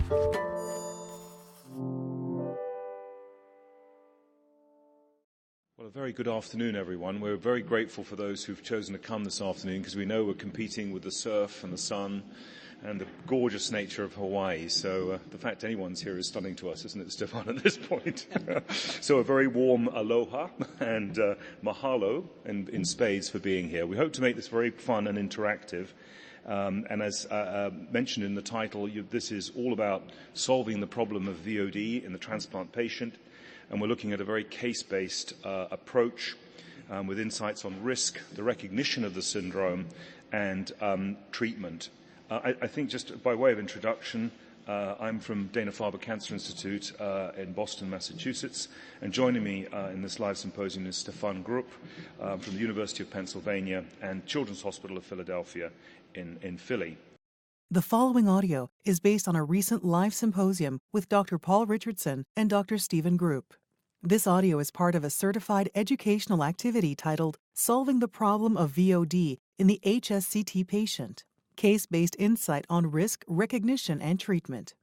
Well, a very good afternoon, everyone. We're very grateful for those who've chosen to come this afternoon because we know we're competing with the surf and the sun and the gorgeous nature of Hawaii. So the fact anyone's here is stunning to us, isn't it, Stefan, at this point? So a very warm aloha and mahalo in spades for being here. We hope to make this very fun and interactive. And as mentioned in the title, this is all about solving the problem of VOD in the transplant patient. And we're looking at a very case-based approach with insights on risk, the recognition of the syndrome, and treatment. I think just by way of introduction, I'm from Dana-Farber Cancer Institute in Boston, Massachusetts, and joining me in this live symposium is Stefan Grupp from the University of Pennsylvania and Children's Hospital of Philadelphia in Philly. The following audio is based on a recent live symposium with Dr. Paul Richardson and Dr. Stephen Grupp. This audio is part of a certified educational activity titled Solving the Problem of VOD in the HSCT Patient, Case-Based Insight on Risk, Recognition, and Treatment.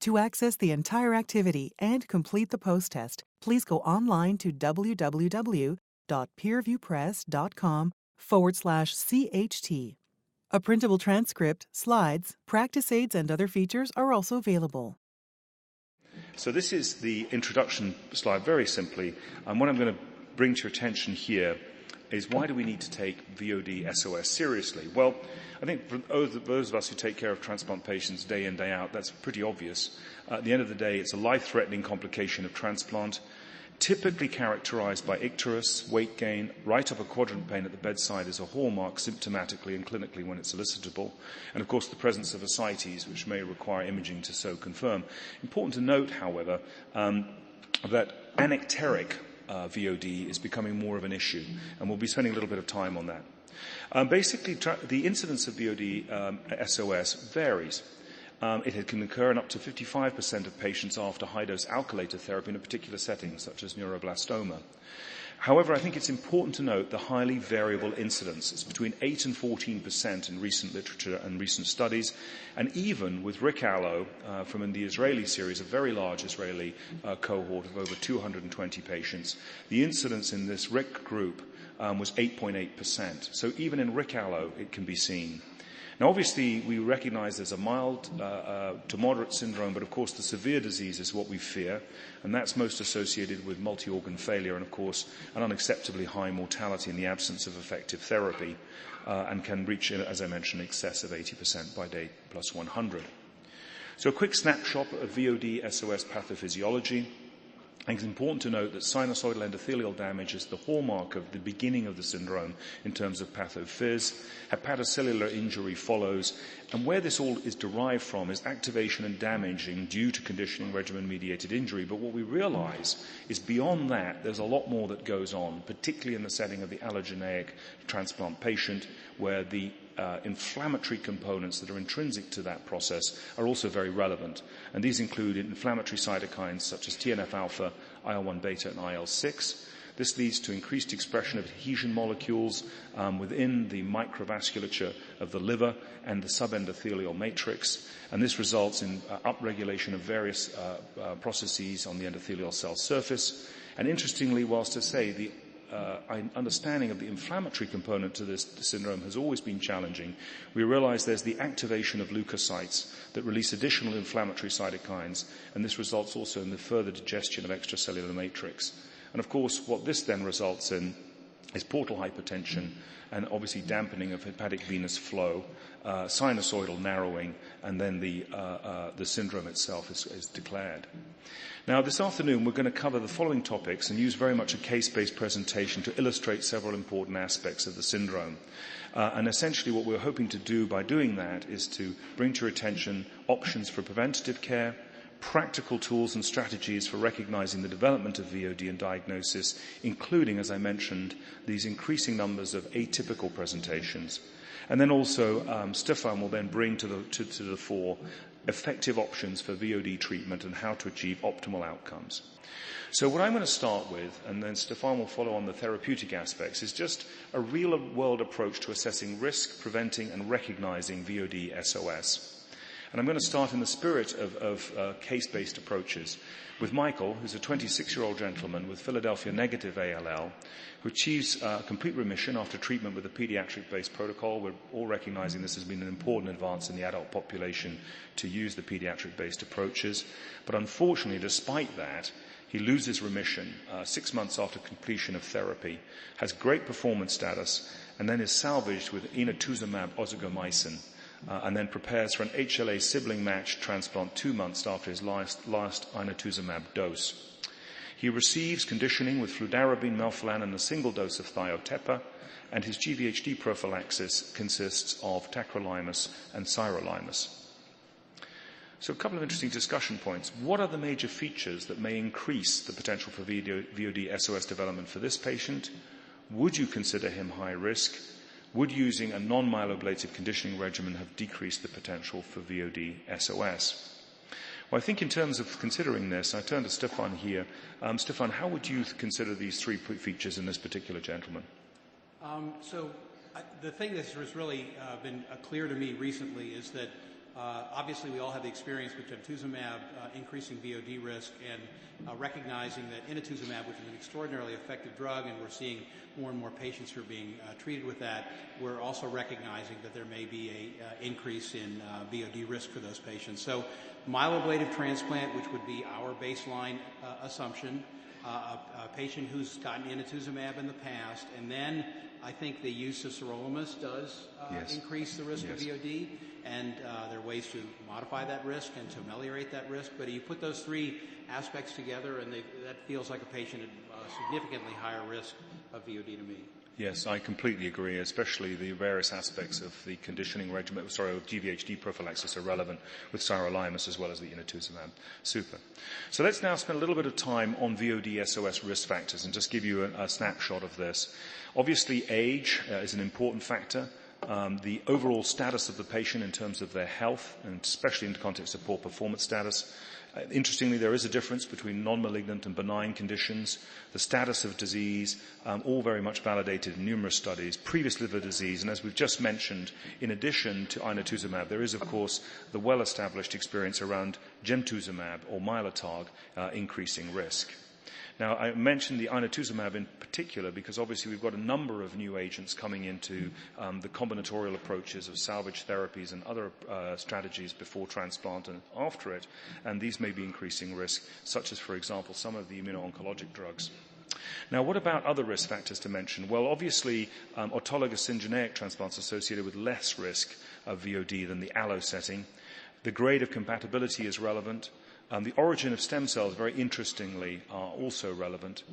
To access the entire activity and complete the post-test, please go online to www.peerreviewpress.com/CHT. A printable transcript, slides, practice aids, and other features are also available. So this is the introduction slide, very simply. And what I'm going to bring to your attention here is why do we need to take VOD SOS seriously? Well, I think for those of us who take care of transplant patients day in, day out, that's pretty obvious. At the end of the day, it's a life-threatening complication of transplant, typically characterized by icterus, weight gain, right upper quadrant pain at the bedside is a hallmark symptomatically and clinically when it's elicitable, and of course the presence of ascites, which may require imaging to so confirm. Important to note, however, that anecteric VOD is becoming more of an issue, and we'll be spending a little bit of time on that. Basically, the incidence of VOD SOS varies. It can occur in up to 55% of patients after high-dose alkylator therapy in a particular setting, such as neuroblastoma. However, I think it's important to note the highly variable incidence. It's between 8 and 14% in recent literature and recent studies, and even with Rick Allo from the Israeli series, a very large Israeli cohort of over 220 patients, the incidence in this Rick group was 8.8%. So even in Rick Allo, it can be seen. Now, obviously, we recognize there's a mild to moderate syndrome, but of course the severe disease is what we fear, and that's most associated with multi-organ failure and, of course, an unacceptably high mortality in the absence of effective therapy, and can reach, as I mentioned, in excess of 80% by day plus 100. So a quick snapshot of VOD SOS pathophysiology. I think it's important to note that sinusoidal endothelial damage is the hallmark of the beginning of the syndrome in terms of pathophys. Hepatocellular injury follows, and where this all is derived from is activation and damaging due to conditioning regimen-mediated injury. But what we realize is beyond that, there's a lot more that goes on, particularly in the setting of the allogeneic transplant patient, where the inflammatory components that are intrinsic to that process are also very relevant. And these include inflammatory cytokines such as TNF-alpha, IL-1 beta, and IL-6. This leads to increased expression of adhesion molecules within the microvasculature of the liver and the subendothelial matrix. And this results in upregulation of various processes on the endothelial cell surface. And interestingly, whilst to say the understanding of the inflammatory component to this syndrome has always been challenging, we realize there's the activation of leukocytes that release additional inflammatory cytokines, and this results also in the further digestion of extracellular matrix. And of course, what this then results in is portal hypertension and obviously dampening of hepatic venous flow, sinusoidal narrowing, and then the syndrome itself is declared. Now, this afternoon, we're going to cover the following topics and use very much a case-based presentation to illustrate several important aspects of the syndrome. And essentially what we're hoping to do by doing that is to bring to your attention options for preventative care, practical tools and strategies for recognizing the development of VOD and diagnosis, including, as I mentioned, these increasing numbers of atypical presentations. And then also, Stefan will then bring to the fore effective options for VOD treatment and how to achieve optimal outcomes. So what I'm going to start with, and then Stefan will follow on the therapeutic aspects, is just a real-world approach to assessing risk, preventing and recognizing VOD SOS. And I'm going to start in the spirit of case-based approaches with Michael, who's a 26-year-old gentleman with Philadelphia negative ALL, who achieves complete remission after treatment with a pediatric-based protocol. We're all recognizing this has been an important advance in the adult population to use the pediatric-based approaches. But unfortunately, despite that, he loses remission 6 months after completion of therapy, has great performance status, and then is salvaged with inotuzumab osigomycin, and then prepares for an HLA sibling matched transplant 2 months after his last inotuzumab dose. He receives conditioning with fludarabine, melphalan, and a single dose of thiotepa, and his GVHD prophylaxis consists of tacrolimus and sirolimus. So a couple of interesting discussion points. What are the major features that may increase the potential for VOD SOS development for this patient? Would you consider him high risk? Would using a non-myeloablative conditioning regimen have decreased the potential for VOD SOS? Well, I think in terms of considering this, I turn to Stefan here. Stefan, how would you consider these three features in this particular gentleman? The thing that has really been clear to me recently is that obviously we all have the experience with gemtuzumab increasing VOD risk, and recognizing that inotuzumab, which is an extraordinarily effective drug, and we're seeing more and more patients who are being treated with that, we're also recognizing that there may be an increase in VOD risk for those patients. So myeloablative transplant, which would be our baseline assumption, a patient who's gotten inotuzumab in the past, and then I think the use of sirolimus does increase the risk of VOD, and there are ways to modify that risk and to ameliorate that risk. But you put those three aspects together, and that feels like a patient at significantly higher risk of VOD to me. Yes, I completely agree, especially the various aspects of the conditioning regimen, of GVHD prophylaxis are relevant with sirolimus as well as the inotuzumab. Super. So let's now spend a little bit of time on VOD SOS risk factors and just give you a snapshot of this. Obviously, age is an important factor. The overall status of the patient in terms of their health, and especially in the context of poor performance status. Interestingly, there is a difference between non-malignant and benign conditions. The status of disease, all very much validated in numerous studies. Previous liver disease, and as we've just mentioned, in addition to inotuzumab, there is, of course, the well-established experience around gemtuzumab or Mylotarg increasing risk. Now, I mentioned the inotuzumab in particular because obviously we've got a number of new agents coming into the combinatorial approaches of salvage therapies and other strategies before transplant and after it, and these may be increasing risk, such as, for example, some of the immuno-oncologic drugs. Now, what about other risk factors to mention? Well, obviously, autologous syngeneic transplants associated with less risk of VOD than the allo setting. The grade of compatibility is relevant. The origin of stem cells, very interestingly, are also relevant.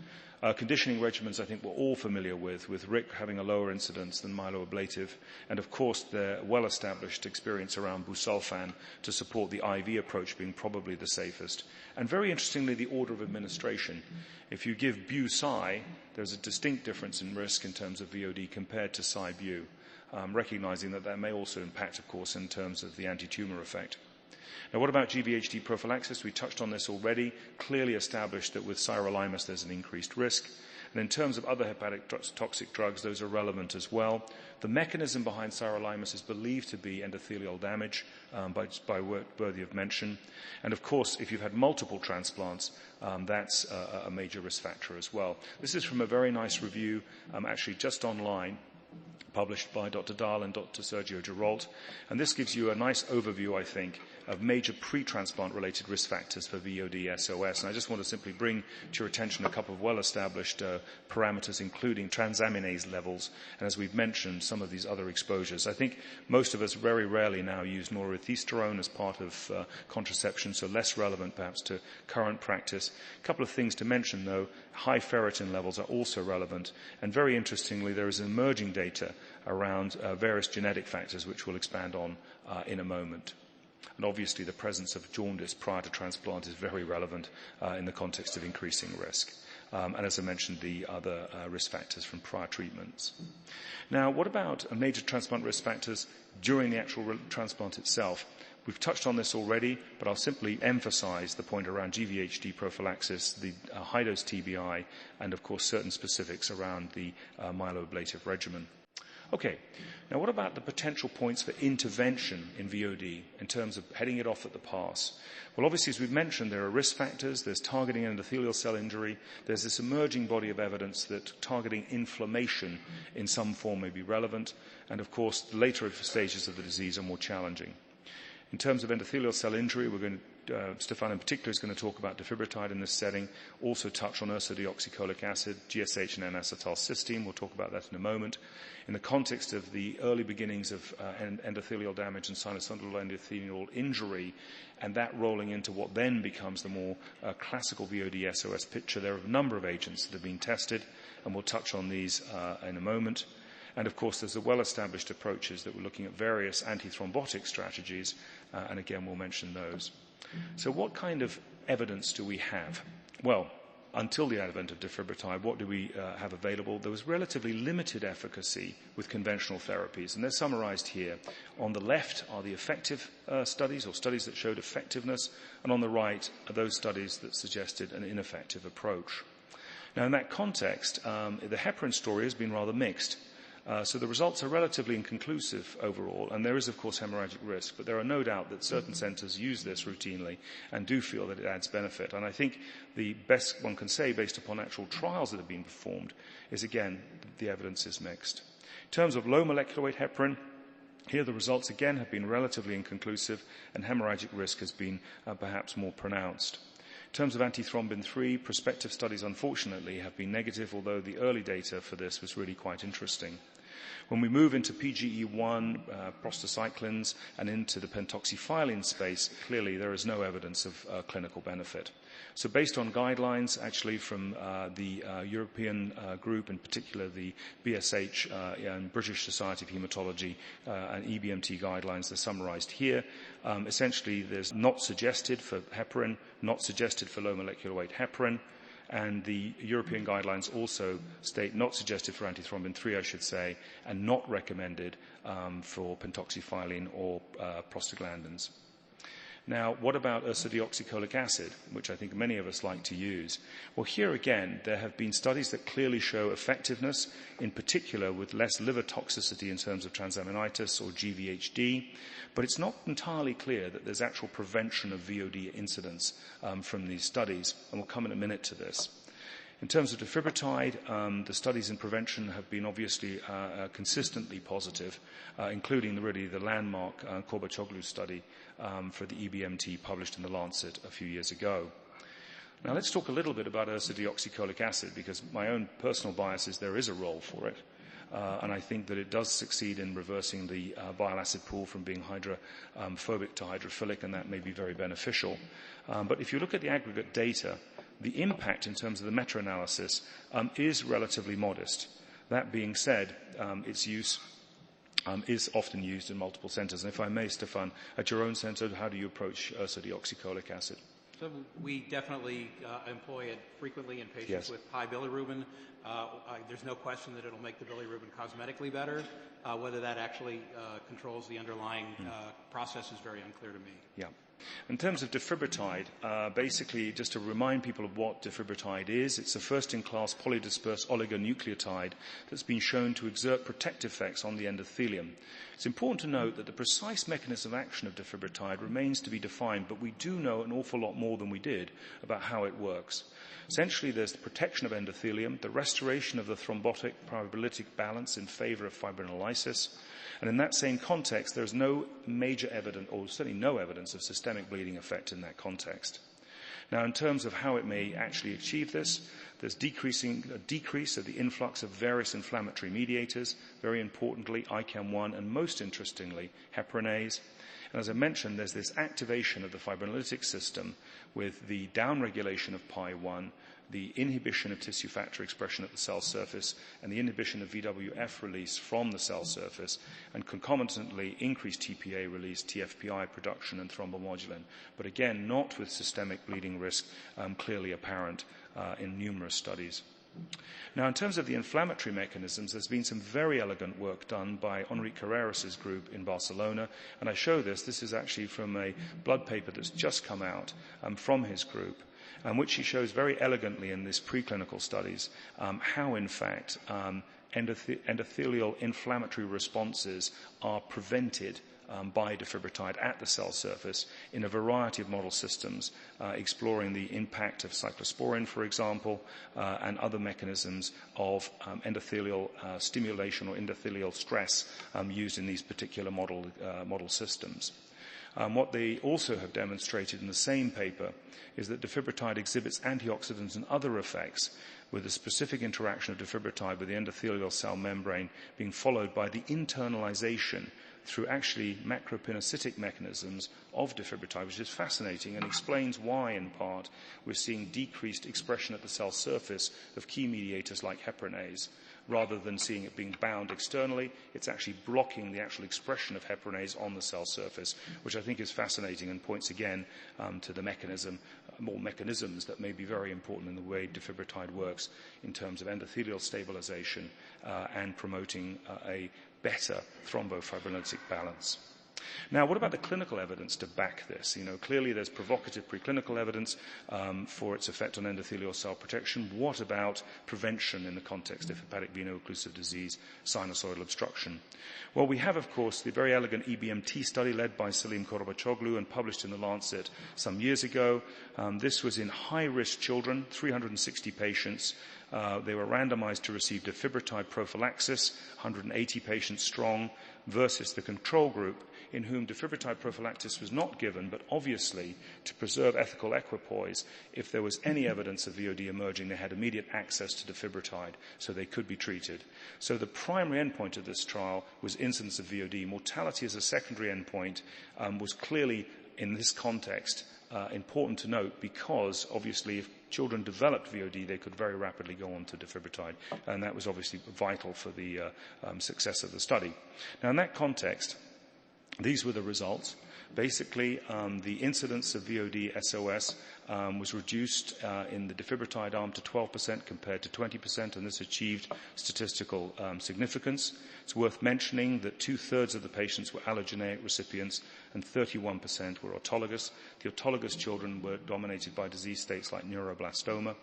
Conditioning regimens, I think, we're all familiar with RIC having a lower incidence than myeloablative, and of course, the well-established experience around busulfan to support the IV approach being probably the safest. And very interestingly, the order of administration. If you give bu-cy, there's a distinct difference in risk in terms of VOD compared to cy-bu, recognizing that may also impact, of course, in terms of the anti-tumor effect. Now, what about GVHD prophylaxis? We touched on this already. Clearly established that with sirolimus there's an increased risk. And in terms of other hepatic toxic drugs, those are relevant as well. The mechanism behind sirolimus is believed to be endothelial damage, by worthy of mention. And of course, if you've had multiple transplants, that's a major risk factor as well. This is from a very nice review, actually just online, published by Dr. Dahl and Dr. Sergio Giralt. And this gives you a nice overview, I think, of major pre-transplant related risk factors for VOD SOS. And I just want to simply bring to your attention a couple of well-established parameters, including transaminase levels, and as we've mentioned, some of these other exposures. I think most of us very rarely now use norethistérone as part of contraception, so less relevant perhaps to current practice. A couple of things to mention, though. High ferritin levels are also relevant, and very interestingly, there is emerging data around various genetic factors, which we'll expand on in a moment. And obviously, the presence of jaundice prior to transplant is very relevant in the context of increasing risk. And as I mentioned, the other risk factors from prior treatments. Now, what about major transplant risk factors during the actual transplant itself? We've touched on this already, but I'll simply emphasize the point around GVHD prophylaxis, the high-dose TBI, and of course certain specifics around the myeloablative regimen. Okay, now what about the potential points for intervention in VOD in terms of heading it off at the pass? Well, obviously, as we've mentioned, there are risk factors. There's targeting endothelial cell injury. There's this emerging body of evidence that targeting inflammation in some form may be relevant. And, of course, the later stages of the disease are more challenging. In terms of endothelial cell injury, we're going to Stefan in particular is going to talk about Defib Retired in this setting, also touch on ursodeoxycholic acid, GSH and N-acetylcysteine. We'll talk about that in a moment. In the context of the early beginnings of endothelial damage and sinusoidal endothelial injury, and that rolling into what then becomes the more classical VOD SOS picture, there are a number of agents that have been tested, and we'll touch on these in a moment. And, of course, there's the well-established approaches that we're looking at various antithrombotic strategies, and again, we'll mention those. So what kind of evidence do we have? Well, until the advent of Defib Retired, what do we have available? There was relatively limited efficacy with conventional therapies, and they're summarized here. On the left are the effective studies, or studies that showed effectiveness, and on the right are those studies that suggested an ineffective approach. Now, in that context, the heparin story has been rather mixed. So the results are relatively inconclusive overall, and there is, of course, hemorrhagic risk, but there are no doubt that certain centres use this routinely and do feel that it adds benefit. And I think the best one can say, based upon actual trials that have been performed, is, again, the evidence is mixed. In terms of low molecular weight heparin, here the results, again, have been relatively inconclusive, and hemorrhagic risk has been perhaps more pronounced. In terms of antithrombin 3, prospective studies, unfortunately, have been negative, although the early data for this was really quite interesting. When we move into PGE1, prostacyclins, and into the pentoxifylline space, clearly there is no evidence of clinical benefit. So based on guidelines, actually from the European group, in particular the BSH and British Society of Haematology and EBMT guidelines, they're summarized here. Essentially, there's not suggested for heparin, not suggested for low molecular weight heparin, and the European guidelines also state not suggested for antithrombin 3, I should say, and not recommended for pentoxifylline or prostaglandins. Now, what about ursodeoxycholic acid, which I think many of us like to use? Well, here again, there have been studies that clearly show effectiveness, in particular with less liver toxicity in terms of transaminitis or GVHD, but it's not entirely clear that there's actual prevention of VOD incidence from these studies, and we'll come in a minute to this. In terms of Defib Retired, the studies in prevention have been obviously consistently positive, including the landmark Korbachoglu study for the EBMT published in The Lancet a few years ago. Now let's talk a little bit about ursodeoxycholic acid, because my own personal bias is there is a role for it. And I think that it does succeed in reversing the bile acid pool from being hydrophobic to hydrophilic, and that may be very beneficial. But if you look at the aggregate data, the impact in terms of the meta-analysis is relatively modest. That being said, its use is often used in multiple centres. And if I may, Stefan, at your own centre, how do you approach ursodeoxycholic acid? So we definitely employ it frequently in patients Yes. with high bilirubin. There's no question that it'll make the bilirubin cosmetically better. Whether that actually controls the underlying process is very unclear to me. Yeah. In terms of Defib Retired, basically, just to remind people of what Defib Retired is, it's a first-in-class polydispersed oligonucleotide that's been shown to exert protective effects on the endothelium. It's important to note that the precise mechanism of action of Defib Retired remains to be defined, but we do know an awful lot more than we did about how it works. Essentially, there's the protection of endothelium, the restoration of the thrombotic probabilitic balance in favor of fibrinolysis, and in that same context, there's no major evidence, or certainly no evidence, of systemic bleeding effect in that context. Now, in terms of how it may actually achieve this, there's a decrease of the influx of various inflammatory mediators, very importantly, ICAM1, and most interestingly, heparinase. And as I mentioned, there's this activation of the fibrinolytic system with the downregulation of PI1, the inhibition of tissue factor expression at the cell surface, and the inhibition of VWF release from the cell surface, and concomitantly increased TPA release, TFPI production, and thrombomodulin. But again, not with systemic bleeding risk clearly apparent in numerous studies. Now, in terms of the inflammatory mechanisms, there's been some very elegant work done by Enrique Carreras' group in Barcelona, and I show this. This is actually from a blood paper that's just come out from his group, which he shows very elegantly in these preclinical studies how, in fact, endothelial inflammatory responses are prevented by defibrotide at the cell surface in a variety of model systems, exploring the impact of cyclosporin, for example, and other mechanisms of endothelial stimulation or endothelial stress used in these particular model systems. What they also have demonstrated in the same paper is that defibrotide exhibits antioxidants and other effects, with a specific interaction of defibrotide with the endothelial cell membrane being followed by the internalization through actually macropinocytic mechanisms of defibrotide, which is fascinating and explains why, in part, we're seeing decreased expression at the cell surface of key mediators like heparinase. Rather than seeing it being bound externally, it's actually blocking the actual expression of heparinase on the cell surface, which I think is fascinating and points again to the mechanisms that may be very important in the way defibrotide works in terms of endothelial stabilization and promoting a better thrombofibrinolytic balance. Now, what about the clinical evidence to back this? Clearly there's provocative preclinical evidence for its effect on endothelial cell protection. What about prevention in the context of hepatic veno-occlusive disease, sinusoidal obstruction? Well, we have, of course, the very elegant EBMT study led by Salim Korobachoglu and published in The Lancet some years ago. This was in high-risk children, 360 patients. They were randomized to receive defibrotide prophylaxis, 180 patients strong, versus the control group, in whom defibrotide prophylaxis was not given, but obviously to preserve ethical equipoise, if there was any evidence of VOD emerging, they had immediate access to defibrotide, so they could be treated. So the primary endpoint of this trial was incidence of VOD. Mortality as a secondary endpoint was clearly, in this context, important to note, because obviously if children developed VOD, they could very rapidly go on to defibrotide, and that was obviously vital for the success of the study. Now, in that context, these were the results. Basically, the incidence of VOD SOS was reduced in the defibrotide arm to 12% compared to 20%, and this achieved statistical significance. It's worth mentioning that 2/3 of the patients were allogeneic recipients and 31% were autologous. The autologous children were dominated by disease states like neuroblastoma.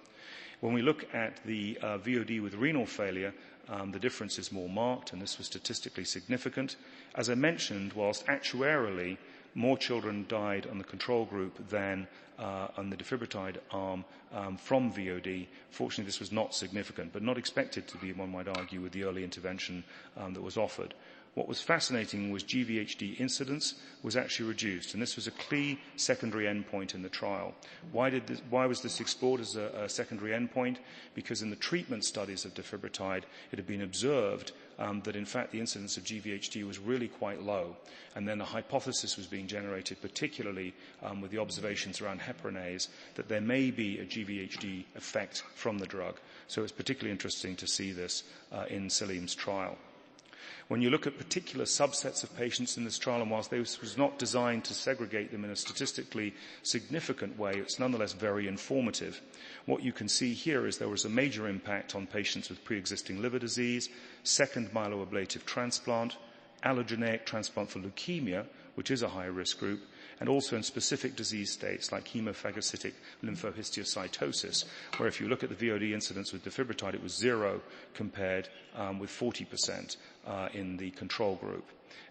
When we look at the VOD with renal failure, the difference is more marked, and this was statistically significant. As I mentioned, whilst actuarially more children died on the control group than on the defibrotide arm from VOD, fortunately this was not significant, but not expected to be, one might argue, with the early intervention that was offered. What was fascinating was GVHD incidence was actually reduced, and this was a key secondary endpoint in the trial. Why was this explored as a secondary endpoint? Because in the treatment studies of defibrotide, it had been observed that in fact the incidence of GVHD was really quite low, and then a hypothesis was being generated, particularly with the observations around heparinase, that there may be a GVHD effect from the drug. So it's particularly interesting to see this in Salim's trial. When you look at particular subsets of patients in this trial, and whilst this was not designed to segregate them in a statistically significant way, it's nonetheless very informative. What you can see here is there was a major impact on patients with pre-existing liver disease, second myeloablative transplant, allogeneic transplant for leukemia, which is a high-risk group, and also in specific disease states like hemophagocytic lymphohistiocytosis, where if you look at the VOD incidence with defibrotide, it was 0 compared with 40% in the control group.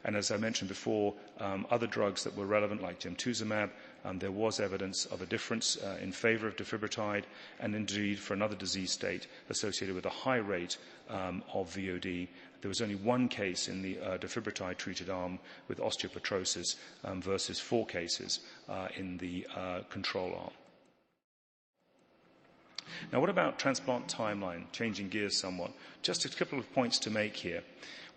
And as I mentioned before, other drugs that were relevant, like gemtuzumab, there was evidence of a difference in favor of defibrotide, and indeed for another disease state associated with a high rate of VOD. There was only one case in the defibrotide-treated arm with osteopetrosis versus 4 cases in the control arm. Now, what about transplant timeline? Changing gears somewhat. Just a couple of points to make here.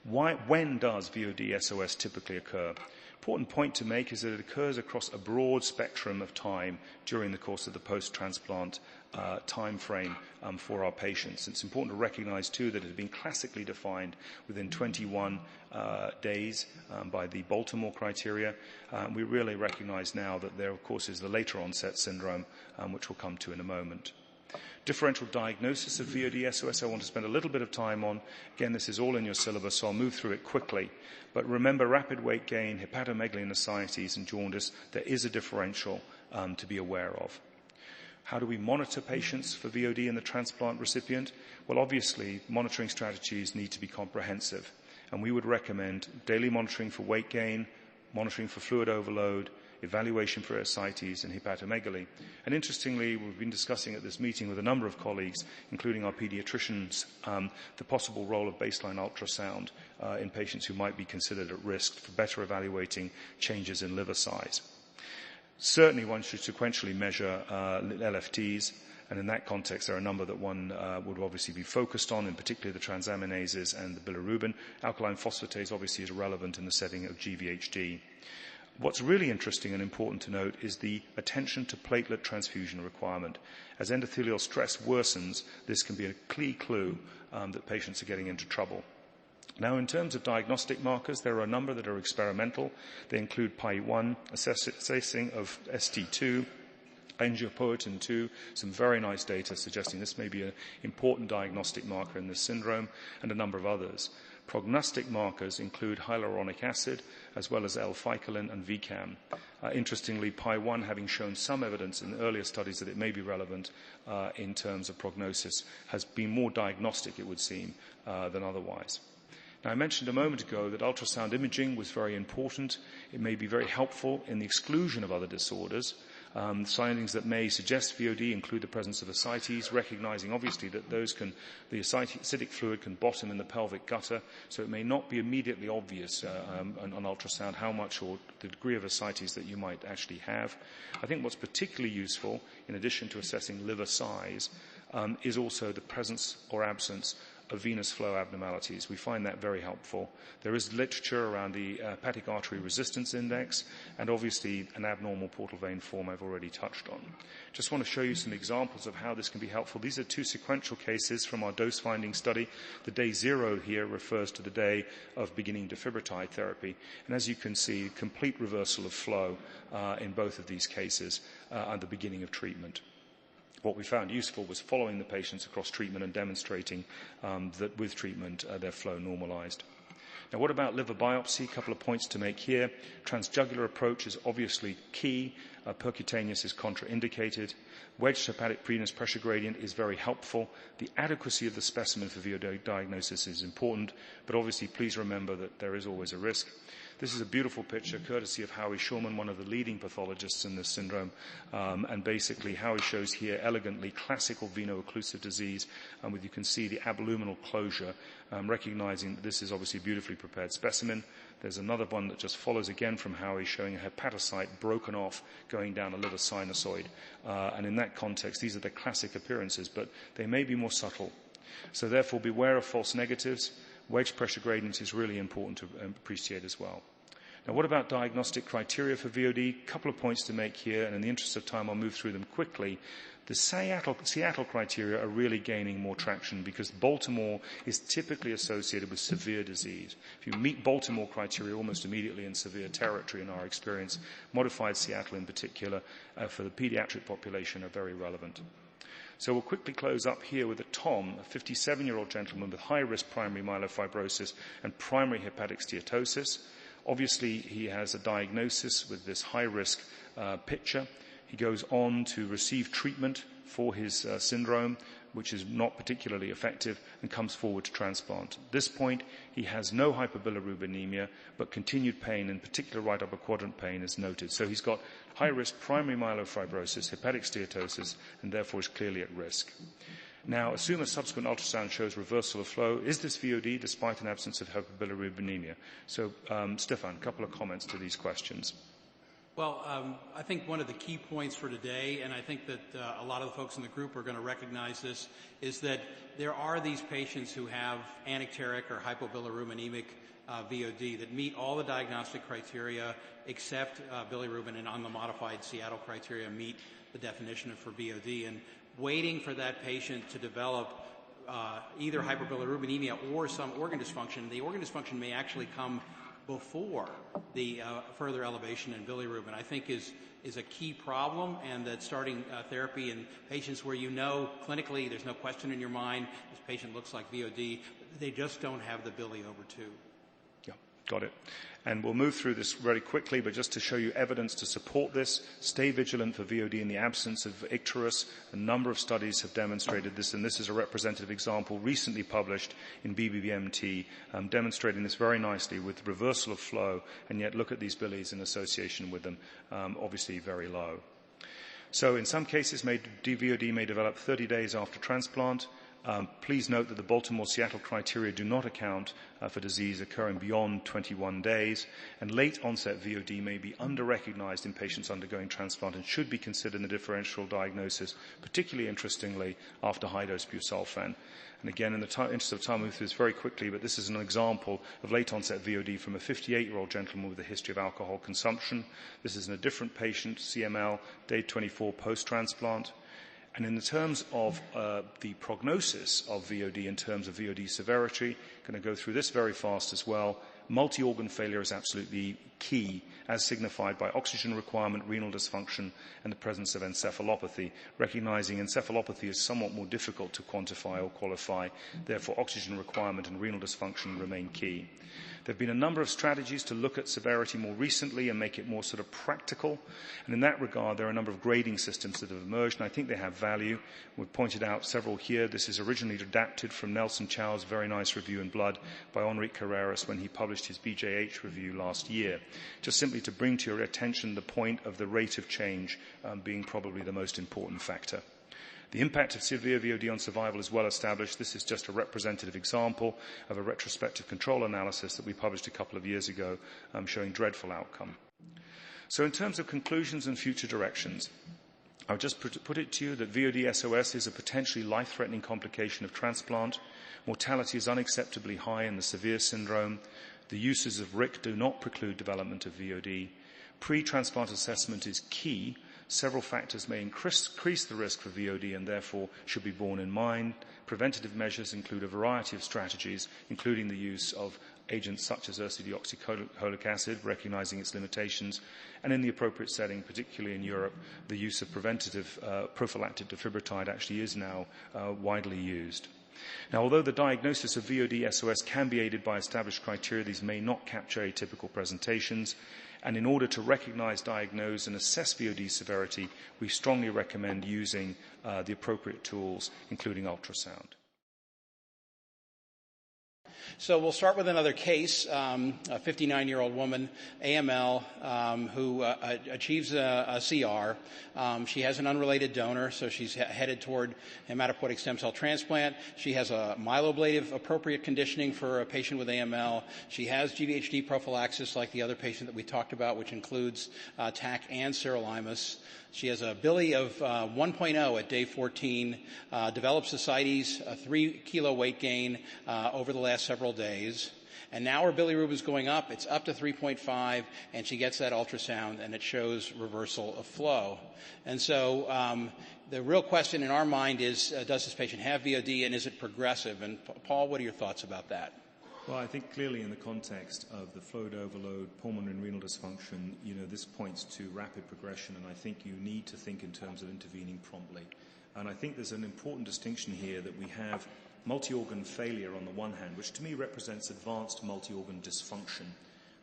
When does VOD SOS typically occur? Important point to make is that it occurs across a broad spectrum of time during the course of the post-transplant time frame for our patients. It's important to recognize, too, that it has been classically defined within 21 days by the Baltimore criteria. We really recognize now that there, of course, is the later onset syndrome, which we'll come to in a moment. Differential diagnosis of VOD SOS I want to spend a little bit of time on. Again, this is all in your syllabus, so I'll move through it quickly. But remember, rapid weight gain, hepatomegaly and ascites, and jaundice, there is a differential to be aware of. How do we monitor patients for VOD in the transplant recipient? Well, obviously, monitoring strategies need to be comprehensive, and we would recommend daily monitoring for weight gain, monitoring for fluid overload, evaluation for ascites and hepatomegaly. And interestingly, we've been discussing at this meeting with a number of colleagues, including our pediatricians, the possible role of baseline ultrasound in patients who might be considered at risk for better evaluating changes in liver size. Certainly, one should sequentially measure LFTs, and in that context, there are a number that one would obviously be focused on, in particular the transaminases and the bilirubin. Alkaline phosphatase obviously is relevant in the setting of GVHD. What's really interesting and important to note is the attention to platelet transfusion requirement. As endothelial stress worsens, this can be a key clue that patients are getting into trouble. Now, in terms of diagnostic markers, there are a number that are experimental. They include PI1, assessing of ST2, angiopoietin-2, some very nice data suggesting this may be an important diagnostic marker in this syndrome, and a number of others. Prognostic markers include hyaluronic acid, as well as L-ficalin and VCAM. Interestingly, PI1 having shown some evidence in earlier studies that it may be relevant in terms of prognosis, has been more diagnostic, it would seem, than otherwise. Now, I mentioned a moment ago that ultrasound imaging was very important. It may be very helpful in the exclusion of other disorders. Findings that may suggest VOD include the presence of ascites, recognizing obviously that the acidic fluid can bottom in the pelvic gutter, so it may not be immediately obvious on ultrasound how much or the degree of ascites that you might actually have. I think what's particularly useful, in addition to assessing liver size, is also the presence or absence of venous flow abnormalities. We find that very helpful. There is literature around the hepatic artery resistance index, and obviously an abnormal portal vein form I've already touched on. Just want to show you some examples of how this can be helpful. These are two sequential cases from our dose-finding study. The day 0 here refers to the day of beginning Defib Retired therapy, and as you can see, complete reversal of flow in both of these cases at the beginning of treatment. What we found useful was following the patients across treatment and demonstrating that with treatment their flow normalized. Now, what about liver biopsy? A couple of points to make here. Transjugular approach is obviously key. Percutaneous is contraindicated. Wedged hepatic venous pressure gradient is very helpful. The adequacy of the specimen for VOD diagnosis is important, but obviously please remember that there is always a risk. This is a beautiful picture, courtesy of Howie Shulman, one of the leading pathologists in this syndrome. And basically, Howie shows here elegantly classical veno-occlusive disease, and you can see the abluminal closure, recognizing that this is obviously a beautifully prepared specimen. There's another one that just follows again from Howie, showing a hepatocyte broken off, going down a liver sinusoid. And in that context, these are the classic appearances, but they may be more subtle. So therefore, beware of false negatives. Wedge pressure gradient is really important to appreciate as well. Now, what about diagnostic criteria for VOD? A couple of points to make here, and in the interest of time, I'll move through them quickly. The Seattle criteria are really gaining more traction because Baltimore is typically associated with severe disease. If you meet Baltimore criteria almost immediately in severe territory in our experience, modified Seattle in particular for the pediatric population are very relevant. So we'll quickly close up here with a Tom, a 57-year-old gentleman with high-risk primary myelofibrosis and primary hepatic steatosis. Obviously, he has a diagnosis with this high-risk picture. He goes on to receive treatment for his syndrome, which is not particularly effective, and comes forward to transplant. At this point, he has no hyperbilirubinemia, but continued pain, in particular right upper quadrant pain, is noted. So he's got high-risk primary myelofibrosis, hepatic steatosis, and therefore is clearly at risk. Now, assume a subsequent ultrasound shows reversal of flow. Is this VOD despite an absence of hyperbilirubinemia? So, Stefan, a couple of comments to these questions. Well, I think one of the key points for today, and I think that a lot of the folks in the group are going to recognize this, is that there are these patients who have anicteric or hypobilirubinemia VOD that meet all the diagnostic criteria except bilirubin, and on the modified Seattle criteria meet the definition for VOD. And waiting for that patient to develop either hyperbilirubinemia or some organ dysfunction, the organ dysfunction may actually come before the further elevation in bilirubin, I think is a key problem, and that starting therapy in patients where you know clinically there's no question in your mind this patient looks like VOD, they just don't have the bili over 2. Yeah. Got it. And we'll move through this very quickly, but just to show you evidence to support this, stay vigilant for VOD in the absence of icterus. A number of studies have demonstrated this, and this is a representative example recently published in BBBMT, demonstrating this very nicely with reversal of flow, and yet look at these bilies in association with them, obviously very low. So in some cases, VOD may develop 30 days after transplant. Please note that the Baltimore-Seattle criteria do not account for disease occurring beyond 21 days, and late-onset VOD may be under-recognized in patients undergoing transplant and should be considered in the differential diagnosis, particularly interestingly after high-dose busulfan. And again, in the interest of time, I'll move through this very quickly, but this is an example of late-onset VOD from a 58-year-old gentleman with a history of alcohol consumption. This is in a different patient, CML, day 24 post-transplant. And in the terms of the prognosis of VOD, in terms of VOD severity, I'm going to go through this very fast as well. Multi-organ failure is absolutely key, as signified by oxygen requirement, renal dysfunction, and the presence of encephalopathy. Recognizing encephalopathy is somewhat more difficult to quantify or qualify, therefore oxygen requirement and renal dysfunction remain key. There have been a number of strategies to look at severity more recently and make it more sort of practical. And in that regard, there are a number of grading systems that have emerged, and I think they have value. We've pointed out several here. This is originally adapted from Nelson Chow's very nice review in Blood by Enrique Carreras when he published his BJH review last year. Just simply to bring to your attention the point of the rate of change being probably the most important factor. The impact of severe VOD on survival is well established. This is just a representative example of a retrospective control analysis that we published a couple of years ago showing dreadful outcome. So in terms of conclusions and future directions, I'll just put it to you that VOD-SOS is a potentially life-threatening complication of transplant. Mortality is unacceptably high in the severe syndrome. The uses of RIC do not preclude development of VOD. Pre-transplant assessment is key. Several factors may increase the risk for VOD and therefore should be borne in mind. Preventative measures include a variety of strategies, including the use of agents such as ursodeoxycholic acid, recognizing its limitations, and in the appropriate setting, particularly in Europe, the use of preventative prophylactic Defib Retired actually is now widely used. Now, although the diagnosis of VOD-SOS can be aided by established criteria, these may not capture atypical presentations. And in order to recognize, diagnose, and assess VOD severity, we strongly recommend using the appropriate tools, including ultrasound. So we'll start with another case, a 59-year-old woman, AML, who achieves a CR. She has an unrelated donor, so she's headed toward hematopoietic stem cell transplant. She has a myeloablative appropriate conditioning for a patient with AML. She has GVHD prophylaxis like the other patient that we talked about, which includes TAC and sirolimus. She has a bili of 1.0 at day 14, develops ascites, a 3-kilo weight gain over the last several days. And now her bilirubin is going up. It's up to 3.5, and she gets that ultrasound, and it shows reversal of flow. And so the real question in our mind is, does this patient have VOD, and is it progressive? And Paul, what are your thoughts about that? Well, I think clearly in the context of the fluid overload, pulmonary and renal dysfunction, this points to rapid progression, and I think you need to think in terms of intervening promptly. And I think there's an important distinction here that we have multi-organ failure on the one hand, which to me represents advanced multi-organ dysfunction.